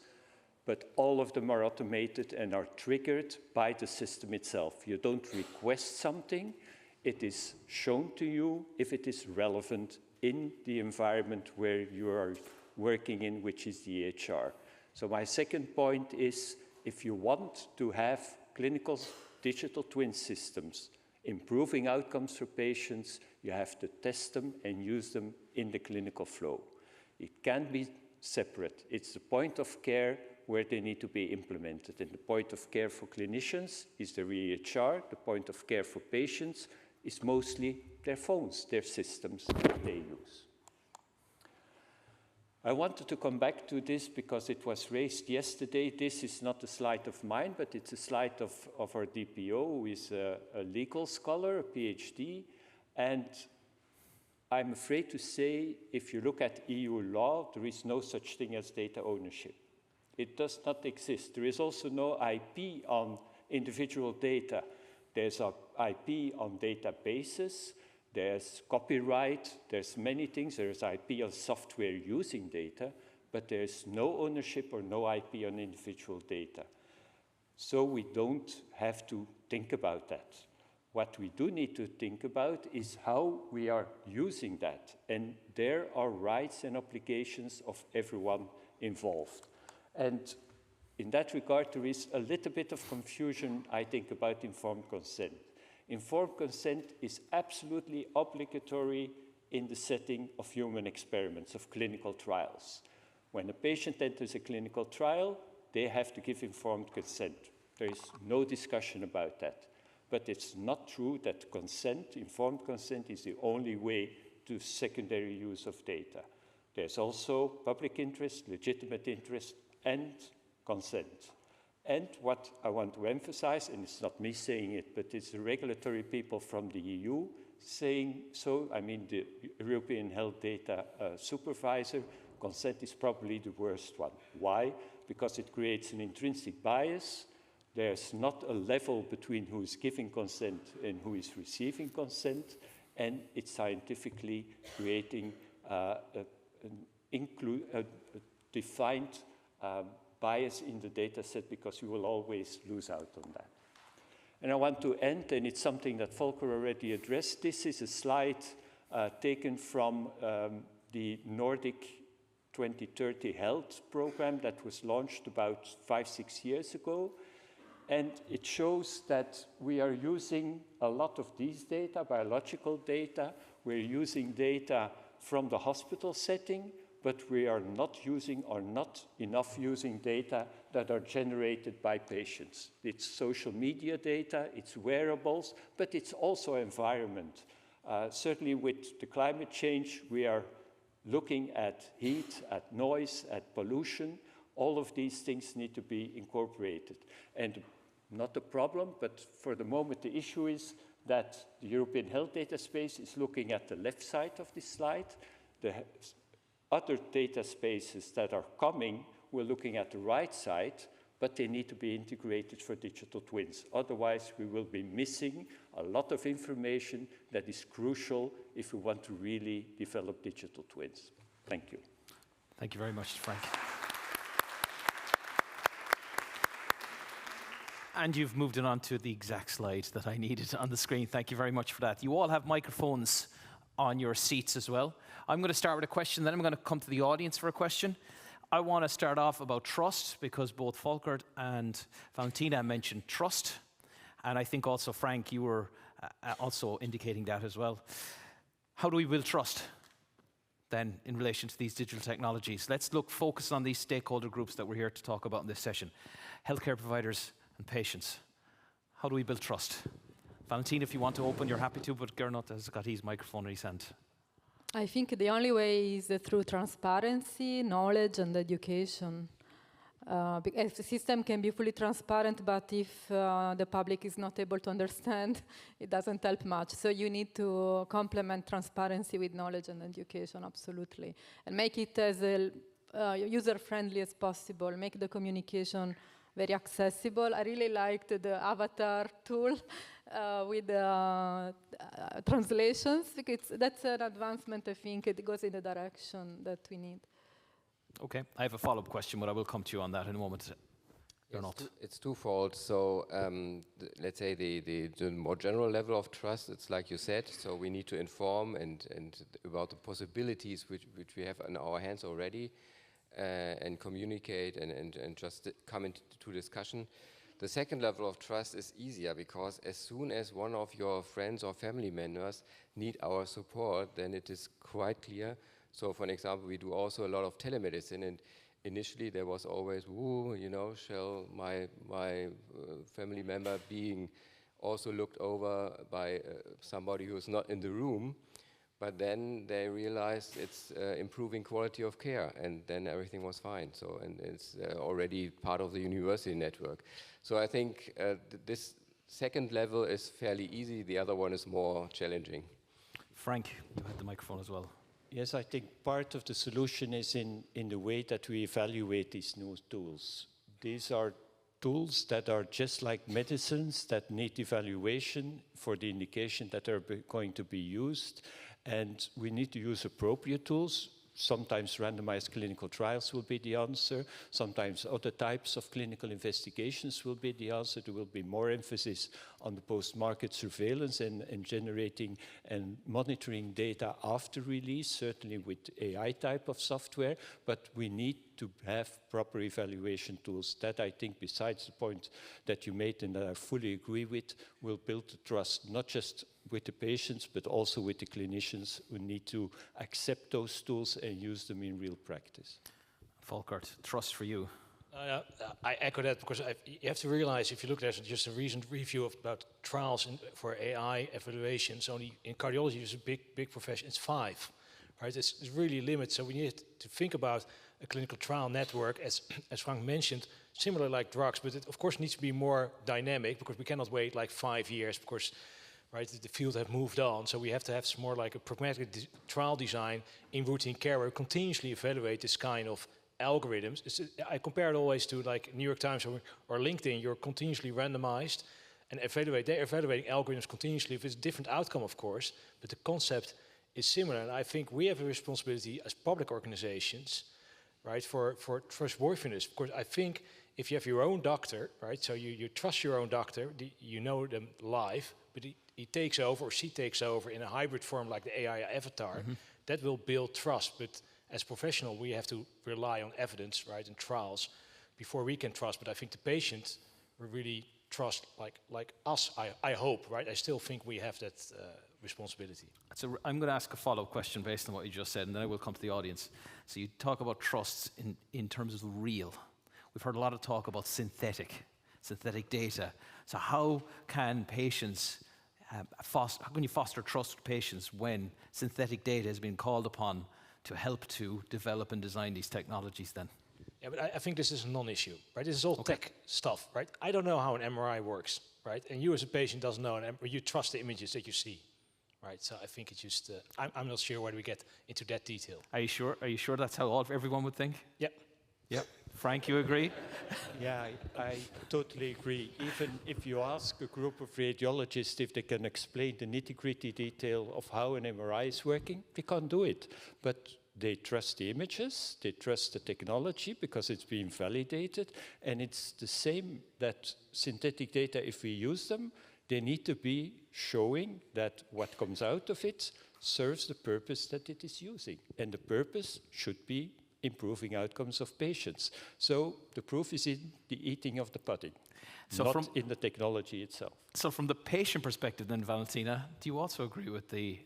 H: but all of them are automated and are triggered by the system itself. You don't request something, it is shown to you if it is relevant in the environment where you are working in, which is the EHR. So my second point is, if you want to have clinical digital twin systems improving outcomes for patients, you have to test them and use them in the clinical flow. It can't be separate. It's the point of care where they need to be implemented. And the point of care for clinicians is their EHR. The point of care for patients is mostly their phones, their systems that they use. I wanted to come back to this because it was raised yesterday. This is not a slide of mine, but it's a slide of our DPO, who is a legal scholar, a PhD. And I'm afraid to say, if you look at EU law, there is no such thing as data ownership. It does not exist. There is also no IP on individual data. There's an IP on databases. There's copyright, there's many things. There's IP on software using data, but there's no ownership or no IP on individual data. So we don't have to think about that. What we do need to think about is how we are using that. And there are rights and obligations of everyone involved. And in that regard, there is a little bit of confusion, I think, about informed consent. Informed consent is absolutely obligatory in the setting of human experiments, of clinical trials. When a patient enters a clinical trial, they have to give informed consent. There is no discussion about that. But it's not true that consent, informed consent, is the only way to secondary use of data. There's also public interest, legitimate interest, and consent. And what I want to emphasize, and it's not me saying it, but it's the regulatory people from the EU saying so. I mean, the European Health Data Supervisor, consent is probably the worst one. Why? Because it creates an intrinsic bias. There's not a level between who is giving consent and who is receiving consent, and it's scientifically creating a defined bias in the data set, because you will always lose out on that. And I want to end, and it's something that Volker already addressed. This is a slide taken from the Nordic 2030 Health Program that was launched about 5-6 years ago. And it shows that we are using a lot of these data, biological data. We're using data from the hospital setting, but we are not using, or not enough using, data that are generated by patients. It's social media data, it's wearables, but it's also environment. Certainly with the climate change, we are looking at heat, at noise, at pollution. All of these things need to be incorporated. And not a problem, but for the moment the issue is that the European Health Data Space is looking at the left side of this slide. The other data spaces that are coming, we're looking at the right side, but they need to be integrated for digital twins. Otherwise, we will be missing a lot of information that is crucial if we want to really develop digital twins. Thank you.
A: Thank you very much, Frank. And you've moved it on to the exact slide that I needed on the screen. Thank you very much for that. You all have microphones on your seats as well. I'm going to start with a question, then I'm going to come to the audience for a question. I want to start off about trust, because both Volker and Valentina mentioned trust. And I think also, Frank, you were also indicating that as well. How do we build trust then in relation to these digital technologies? Let's focus on these stakeholder groups that we're here to talk about in this session. Healthcare providers and patients. How do we build trust? Valentina, if you want to open, you're happy to, but Gernot has got his microphone in his hand.
G: I think the only way is through transparency, knowledge, and education. Because the system can be fully transparent, but if the public is not able to understand, it doesn't help much. So you need to complement transparency with knowledge and education, absolutely. And make it as user-friendly as possible, make the communication very accessible. I really liked the avatar tool with translations, because that's an advancement. I think it goes in the direction that we need.
A: Okay, I have a follow-up question, but I will come to you on that in a moment.
E: It's twofold. So let's say the more general level of trust, it's like you said, so we need to inform and about the possibilities which we have in our hands already, and communicate and just come into discussion. The second level of trust is easier, because as soon as one of your friends or family members need our support, then it is quite clear. So for an example, we do also a lot of telemedicine, and initially there was always, ooh, you know, shall my family member being also looked over by somebody who's not in the room? But then they realized it's improving quality of care, and then everything was fine. So, and it's already part of the university network. So I think this second level is fairly easy. The other one is more challenging.
A: Frank, you had the microphone as well.
H: Yes, I think part of the solution is in the way that we evaluate these new tools. These are tools that are just like medicines that need evaluation for the indication that are going to be used. And we need to use appropriate tools. Sometimes randomized clinical trials will be the answer. Sometimes other types of clinical investigations will be the answer. There will be more emphasis on the post-market surveillance and generating and monitoring data after release, certainly with AI type of software. But we need to have proper evaluation tools that I think, besides the point that you made and that I fully agree with, will build the trust, not just with the patients, but also with the clinicians who need to accept those tools and use them in real practice.
A: Volkert, trust for you.
B: I echo that because you have to realize, if you look at just a recent review about trials for AI evaluations, only in cardiology is a big profession, it's 5, right? It's really limited, so we need to think about a clinical trial network, as Frank mentioned, similar like drugs, but it of course needs to be more dynamic because we cannot wait like 5 years because, right, the field have moved on, so we have to have some more like a pragmatic trial design in routine care where we continuously evaluate this kind of algorithms. I compare it always to like New York Times or LinkedIn. You're continuously randomized and they're evaluating algorithms continuously with a different outcome, of course, but the concept is similar. And I think we have a responsibility as public organizations, right, for trustworthiness. Because I think if you have your own doctor, right, so you trust your own doctor, you know them live, but he takes over or she takes over in a hybrid form like the AI avatar, that will build trust. But as professional, we have to rely on evidence, right, and trials before we can trust. But I think the patient will really trust like us, I hope, right? I still think we have that responsibility.
A: So I'm going to ask a follow-up question based on what you just said, and then I will come to the audience. So you talk about trusts in terms of the real. We've heard a lot of talk about synthetic data. So how can patients how can you foster trust with patients when synthetic data has been called upon to help to develop and design these technologies then?
B: Yeah, but I think this is a non-issue, right? This is all tech stuff, right? I don't know how an MRI works, right? And you as a patient doesn't know, and you trust the images that you see, right? So I think it's just, I'm not sure whether we get into that detail.
A: Are you sure? Are you sure that's how everyone would think?
B: Yep.
A: Yep. Frank, you agree?
H: Yeah, I totally agree. Even if you ask a group of radiologists if they can explain the nitty-gritty detail of how an MRI is working, they can't do it. But they trust the images, they trust the technology because it's been validated, and it's the same that synthetic data, if we use them, they need to be showing that what comes out of it serves the purpose that it is using. And the purpose should be improving outcomes of patients. So the proof is in the eating of the pudding, not in the technology itself.
A: So from the patient perspective then, Valentina, do you also agree with the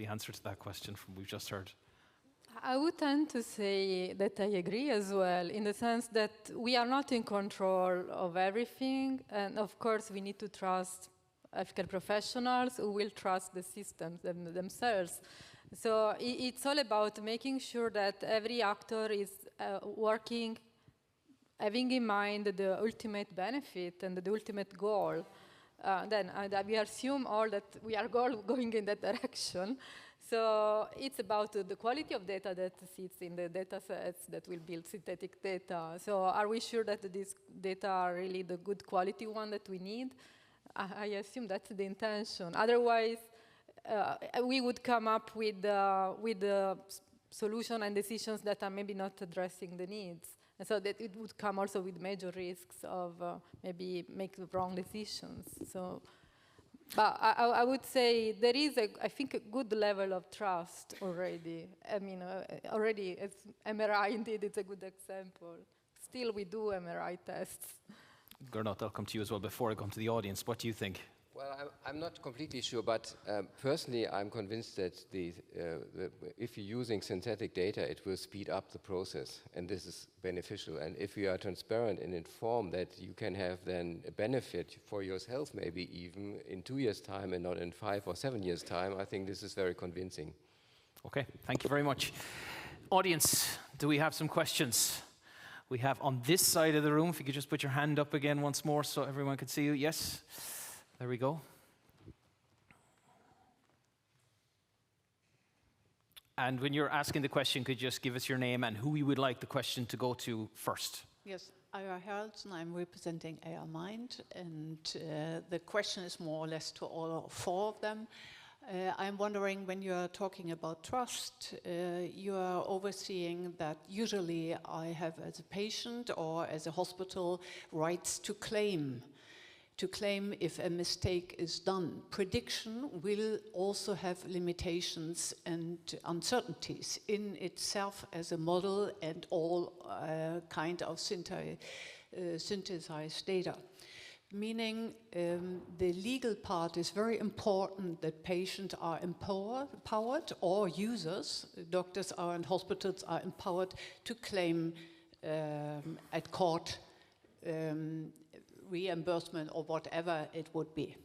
A: answer to that question from we've just heard?
G: I would tend to say that I agree as well, in the sense that we are not in control of everything, and of course we need to trust healthcare professionals who will trust the systems themselves. So it's all about making sure that every actor is working, having in mind the ultimate benefit and the ultimate goal. Then we assume all that we are going in that direction. So it's about the quality of data that sits in the data sets that will build synthetic data. So are we sure that these data are really the good quality one that we need? I assume that's the intention. Otherwise, we would come up with the solution and decisions that are maybe not addressing the needs. And so that it would come also with major risks of maybe make the wrong decisions. So, but I would say there is, I think, a good level of trust already. I mean, already, it's MRI indeed, it's a good example. Still, we do MRI tests.
A: Gernot, I'll come to you as well before I come to the audience. What do you think?
E: Well, I'm not completely sure, but personally, I'm convinced that if you're using synthetic data, it will speed up the process, and this is beneficial. And if you are transparent and informed that you can have then a benefit for yourself, maybe even in 2 years' time and not in 5 or 7 years' time, I think this is very convincing.
A: Okay, thank you very much. Audience, do we have some questions? We have on this side of the room, if you could just put your hand up again once more so everyone can see you. Yes, there we go. And when you're asking the question, could you just give us your name and who you would like the question to go to first?
I: Yes, Ira Haraldson, I'm representing AI Mind, and the question is more or less to all 4 of them. I'm wondering, when you're talking about trust, you are overseeing that usually I have, as a patient or as a hospital, rights to claim if a mistake is done. Prediction will also have limitations and uncertainties in itself as a model and all kind of synthesized data. Meaning the legal part is very important, that patients are empowered, or users, doctors are and hospitals are empowered to claim at court reimbursement or whatever it would be.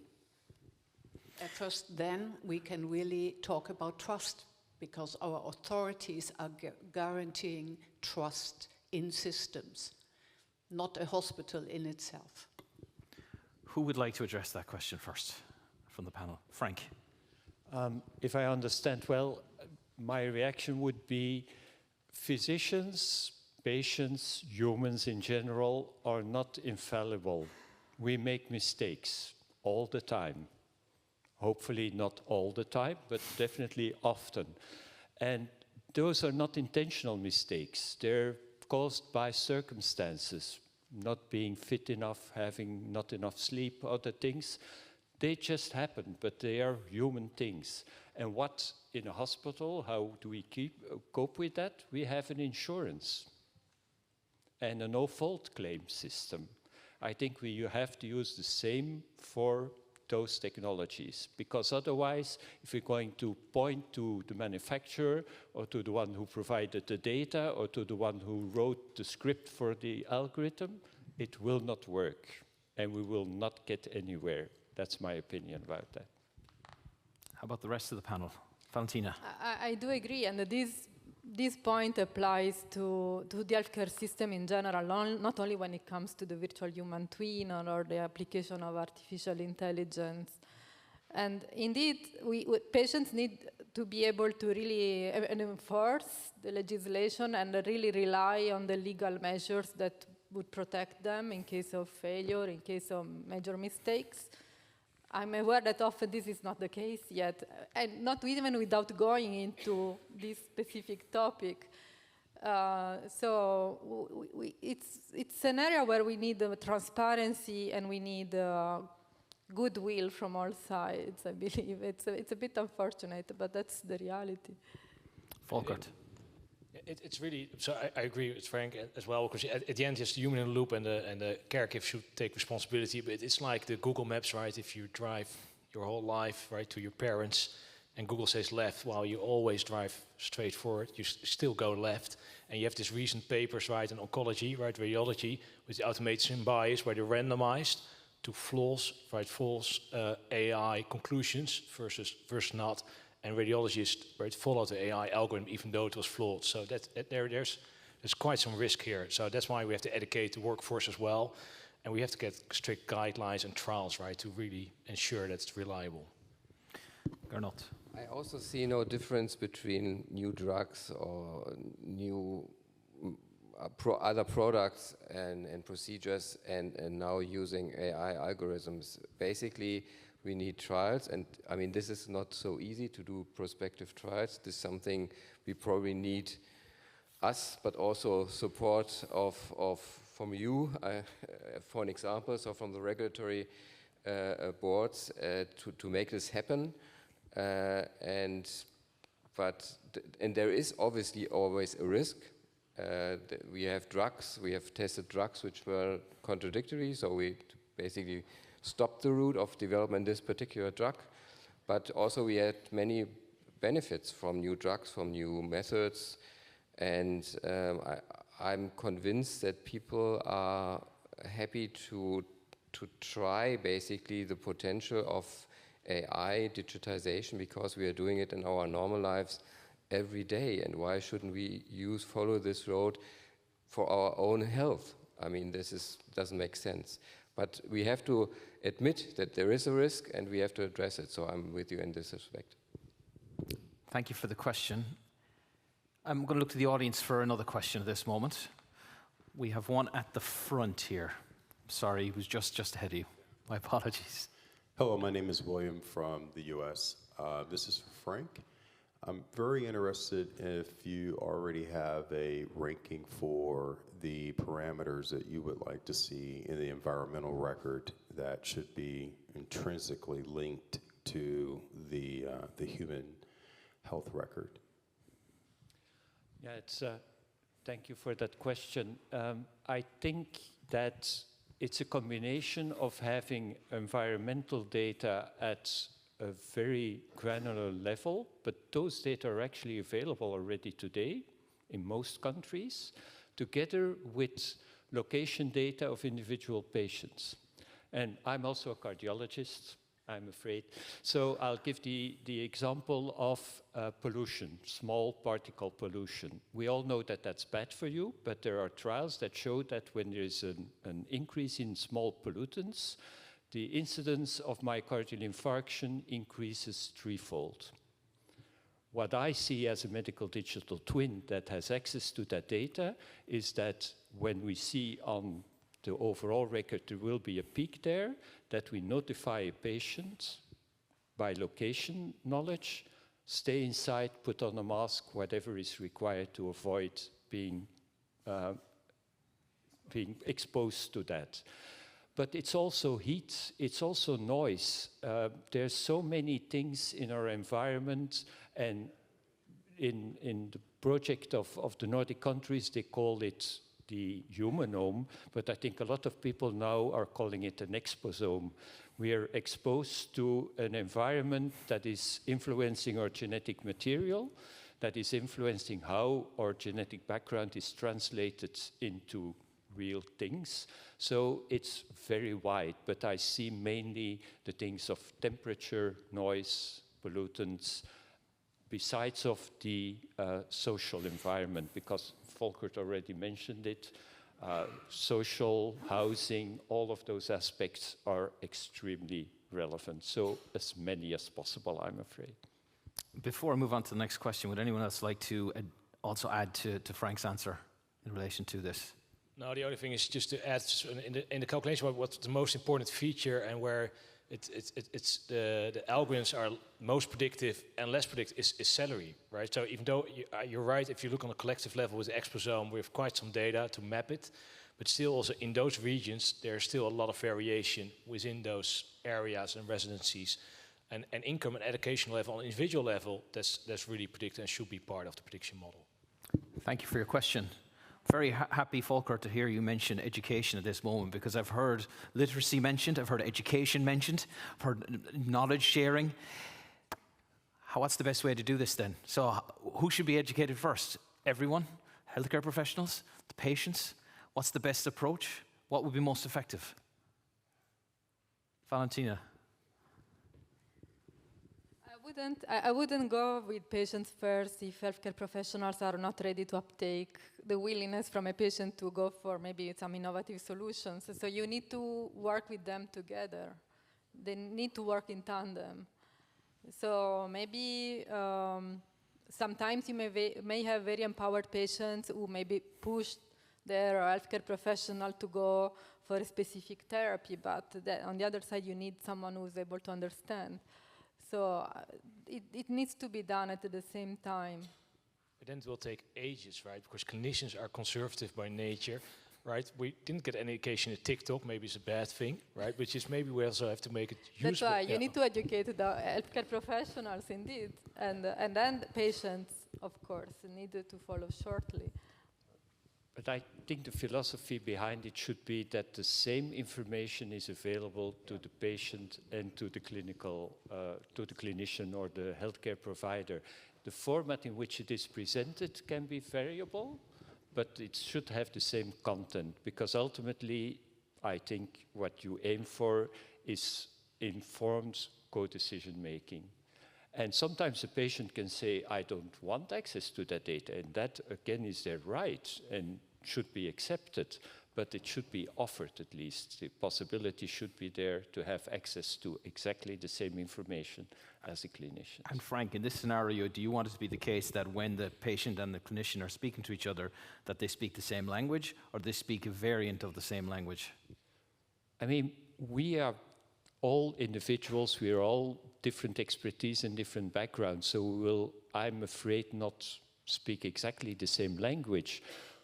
I: At first then we can really talk about trust, because our authorities are guaranteeing trust in systems, not a hospital in itself.
A: Who would like to address that question first from the panel? Frank.
H: If I understand well, my reaction would be physicians, patients, humans in general are not infallible. We make mistakes all the time. Hopefully not all the time, but definitely often. And those are not intentional mistakes. They're caused by circumstances. Not being fit enough, having not enough sleep, other things. They just happen, but they are human things. And what in a hospital, how do we cope with that? We have an insurance and a no-fault claim system. I think you have to use the same for those technologies, because otherwise, if we're going to point to the manufacturer or to the one who provided the data or to the one who wrote the script for the algorithm, it will not work and we will not get anywhere. That's my opinion about that.
A: How about the rest of the panel? Valentina.
G: I do agree, and this point applies to the healthcare system in general, not only when it comes to the virtual human twin or the application of artificial intelligence. And indeed, patients need to be able to really enforce the legislation and really rely on the legal measures that would protect them in case of failure, in case of major mistakes. I'm aware that often this is not the case yet, and not even without going into this specific topic. So it's an area where we need transparency and we need goodwill from all sides, I believe. It's a bit unfortunate, but that's the reality.
A: Volkert.
B: It's really, so I agree with Frank as well, because at the end, just the human in the loop and the caregiver should take responsibility. But it's like the Google Maps, right? If you drive your whole life, right, to your parents, and Google says left, while you always drive straight forward, you still go left. And you have these recent papers, right, in oncology, right, radiology, with the automation bias, where they randomized to false AI conclusions versus not. And radiologists, where it followed the AI algorithm, even though it was flawed. So there's quite some risk here. So that's why we have to educate the workforce as well. And we have to get strict guidelines and trials, right, to really ensure that it's reliable.
A: Gernot.
E: I also see no difference between new drugs or new other products and procedures and now using AI algorithms. Basically, we need trials, and I mean, this is not so easy to do prospective trials. This is something we probably need us, but also support from you, for an example, so from the regulatory boards to make this happen. And there is obviously always a risk. We have drugs, we have tested drugs which were contradictory, so we basically stop the route of development this particular drug, but also we had many benefits from new drugs, from new methods, and I'm convinced that people are happy to try basically the potential of AI digitization, because we are doing it in our normal lives every day, and why shouldn't we follow this road for our own health? I mean, doesn't make sense. But we have to admit that there is a risk and we have to address it. So I'm with you in this respect.
A: Thank you for the question. I'm going to look to the audience for another question at this moment. We have one at the front here. Sorry, he was just ahead of you. My apologies.
J: Hello, my name is William from the US. This is for Frank. I'm very interested if you already have a ranking for the parameters that you would like to see in the environmental record that should be intrinsically linked to the human health record.
H: Yeah, thank you for that question. I think that it's a combination of having environmental data at a very granular level, but those data are actually available already today in most countries, together with location data of individual patients. And I'm also a cardiologist, I'm afraid. So I'll give the example of pollution, small particle pollution. We all know that that's bad for you, but there are trials that show that when there's an increase in small pollutants, the incidence of myocardial infarction increases threefold. What I see as a medical digital twin that has access to that data is that when we see on the overall record there will be a peak there, that we notify a patient by location knowledge, stay inside, put on a mask, whatever is required to avoid being exposed to that. But it's also heat, it's also noise. There's so many things in our environment, and in the project of the Nordic countries, they call it the humanome, but I think a lot of people now are calling it an exposome. We are exposed to an environment that is influencing our genetic material, that is influencing how our genetic background is translated into real things. So it's very wide, but I see mainly the things of temperature, noise, pollutants, besides of the social environment, because Volkert already mentioned it. Social, housing, all of those aspects are extremely relevant. So as many as possible, I'm afraid.
A: Before I move on to the next question, would anyone else like to also add to Frank's answer in relation to this?
B: No, the only thing is just to add in the calculation what's the most important feature and where it's the algorithms are most predictive and less predictive is salary, right? So even though you're right, if you look on a collective level with the exposome, we have quite some data to map it, but still also in those regions, there's still a lot of variation within those areas and residencies. And income and education level, on individual level, that's really predicted and should be part of the prediction model.
A: Thank you for your question. Very happy, Volkert, to hear you mention education at this moment, because I've heard literacy mentioned, I've heard education mentioned, I've heard knowledge sharing. What's the best way to do this then? So who should be educated first? Everyone? Healthcare professionals? The patients? What's the best approach? What would be most effective? Valentina.
G: I wouldn't go with patients first if healthcare professionals are not ready to uptake the willingness from a patient to go for maybe some innovative solutions. So you need to work with them together. They need to work in tandem. So maybe sometimes you may have very empowered patients who maybe push their healthcare professional to go for a specific therapy, but on the other side you need someone who's able to understand. So it needs to be done at the same time.
B: But then it will take ages, right? Because clinicians are conservative by nature, right? We didn't get any education in TikTok, maybe it's a bad thing, right? Which is maybe we also have to make it useful.
G: That's why you need to educate the healthcare professionals indeed. And then the patients, of course, need to follow shortly.
H: But I think the philosophy behind it should be that the same information is available to the patient and to the clinician or the healthcare provider. The format in which it is presented can be variable, but it should have the same content, because ultimately, I think what you aim for is informed co-decision making. And sometimes a patient can say, I don't want access to that data, and that again is their right and should be accepted, but it should be offered at least. The possibility should be there to have access to exactly the same information as a clinician.
A: And Frank, in this scenario, do you want it to be the case that when the patient and the clinician are speaking to each other, that they speak the same language, or they speak a variant of the same language?
H: I mean, we are all individuals, we are all different expertise and different backgrounds, so we will, I'm afraid, not speak exactly the same language,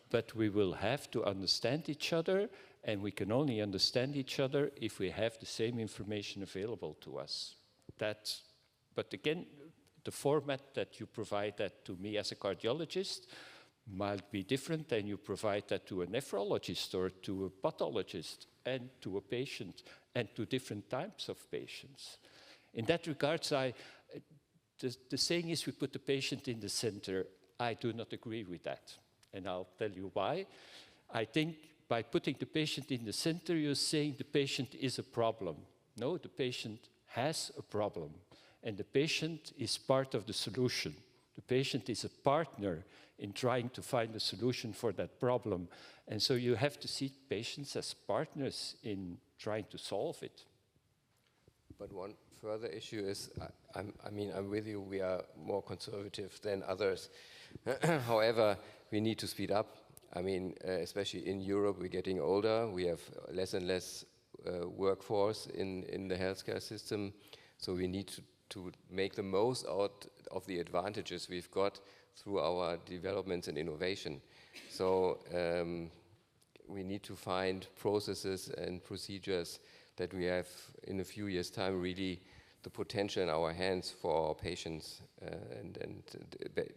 H: but we will have to understand each other, and we can only understand each other if we have the same information available to us. But again, the format that you provide that to me as a cardiologist might be different than you provide that to a nephrologist or to a pathologist and to a patient and to different types of patients. In that regard, the saying is we put the patient in the center. I do not agree with that, and I'll tell you why. I think by putting the patient in the center, you're saying the patient is a problem. No, the patient has a problem, and the patient is part of the solution. The patient is a partner in trying to find a solution for that problem, and so you have to see patients as partners in trying to solve it.
E: But one further issue is, I'm with you, we are more conservative than others. However, we need to speed up. I mean, especially in Europe, we're getting older. We have less and less workforce in the healthcare system. So we need to make the most out of the advantages we've got through our developments and innovation. So we need to find processes and procedures that we have in a few years' time really the potential in our hands for our patients. And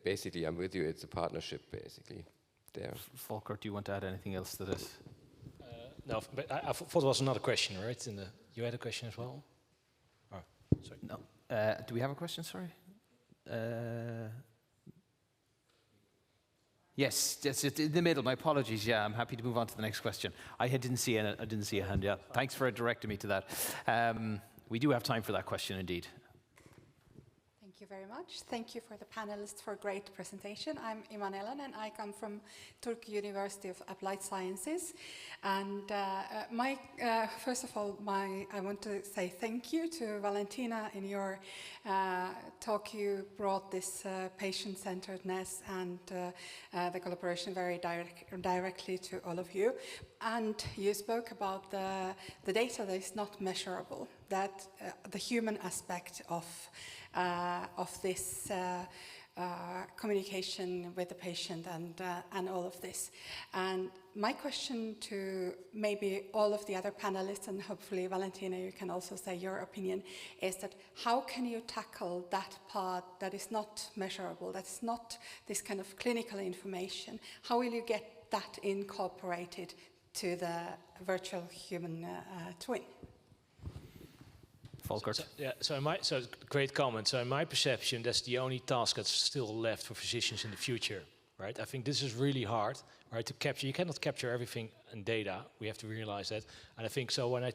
E: basically, I'm with you, it's a partnership, basically, there.
A: Volker, do you want to add anything else to this?
B: No, but I thought it was another question, right? You had a question as well? Oh, sorry.
A: No. Do we have a question, sorry? Yes, it's in the middle. My apologies. Yeah, I'm happy to move on to the next question. I didn't see a hand. Yeah, thanks for directing me to that. We do have time for that question, indeed.
K: Thank you very much. Thank you for the panelists for a great presentation. I'm Iman Elen, and I come from Turku University of Applied Sciences. And first of all, I want to say thank you to Valentina. In your talk, you brought this patient-centeredness and the collaboration very directly to all of you. And you spoke about the data that is not measurable, that the human aspect of this communication with the patient and all of this. And my question to maybe all of the other panelists, and hopefully Valentina, you can also say your opinion, is that how can you tackle that part that is not measurable, that's not this kind of clinical information? How will you get that incorporated to the virtual human twin?
A: Volker.
B: So great comment. So in my perception, that's the only task that's still left for physicians in the future, right? I think this is really hard, right, to capture. You cannot capture everything in data. We have to realize that. And I think so when I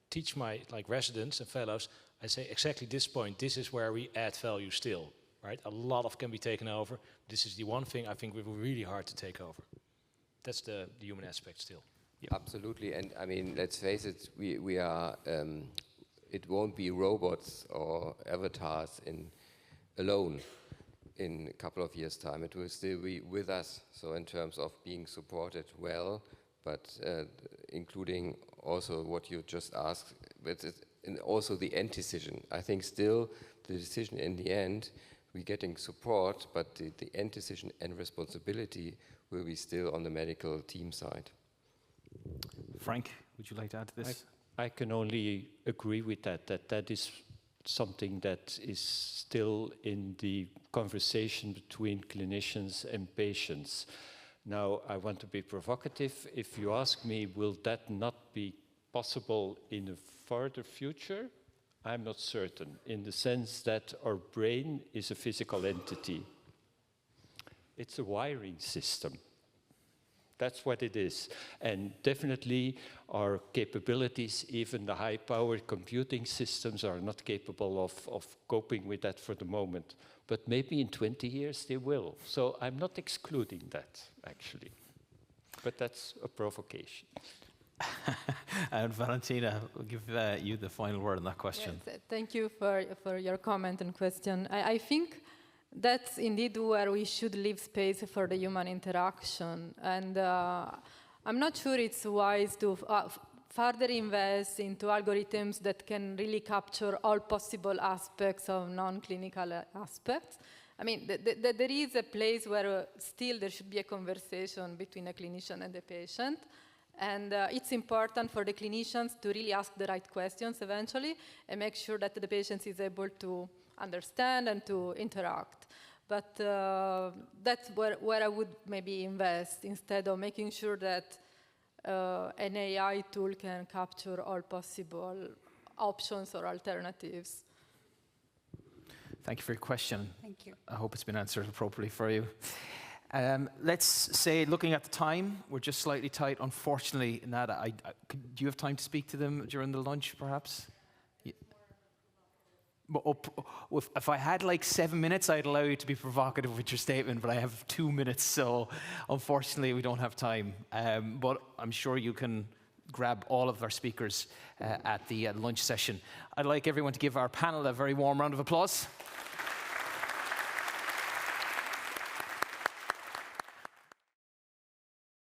B: teach my residents and fellows, I say exactly this point, this is where we add value still, right? A lot of can be taken over. This is the one thing I think we were really hard to take over. That's the human aspect still.
E: Yeah. Absolutely. And I mean, let's face it, we are... it won't be robots or avatars alone in a couple of years' time. It will still be with us. So in terms of being supported well, but including also what you just asked, and also the end decision. I think still the decision in the end, we're getting support, but the end decision and responsibility will be still on the medical team side.
A: Frank, would you like to add to this?
H: I can only agree with that is something that is still in the conversation between clinicians and patients. Now, I want to be provocative. If you ask me, will that not be possible in a further future? I'm not certain, in the sense that our brain is a physical entity. It's a wiring system. That's what it is. And definitely our capabilities, even the high-powered computing systems, are not capable of coping with that for the moment. But maybe in 20 years they will. So I'm not excluding that, actually. But that's a provocation.
A: And Valentina, we'll give you the final word on that question.
G: Yes, thank you for your comment and question. I think that's indeed where we should leave space for the human interaction. And I'm not sure it's wise to further invest into algorithms that can really capture all possible aspects of non-clinical aspects. I mean, there is a place where still there should be a conversation between a clinician and the patient. And it's important for the clinicians to really ask the right questions eventually and make sure that the patient is able to understand and to interact. But that's where I would maybe invest instead of making sure that an AI tool can capture all possible options or alternatives.
A: Thank you for your question.
K: Thank you.
A: I hope it's been answered appropriately for you. Let's say, looking at the time, we're just slightly tight. Unfortunately, Nada, do you have time to speak to them during the lunch, perhaps? If I had like 7 minutes, I'd allow you to be provocative with your statement, but I have 2 minutes, so unfortunately we don't have time. But I'm sure you can grab all of our speakers at the lunch session. I'd like everyone to give our panel a very warm round of applause.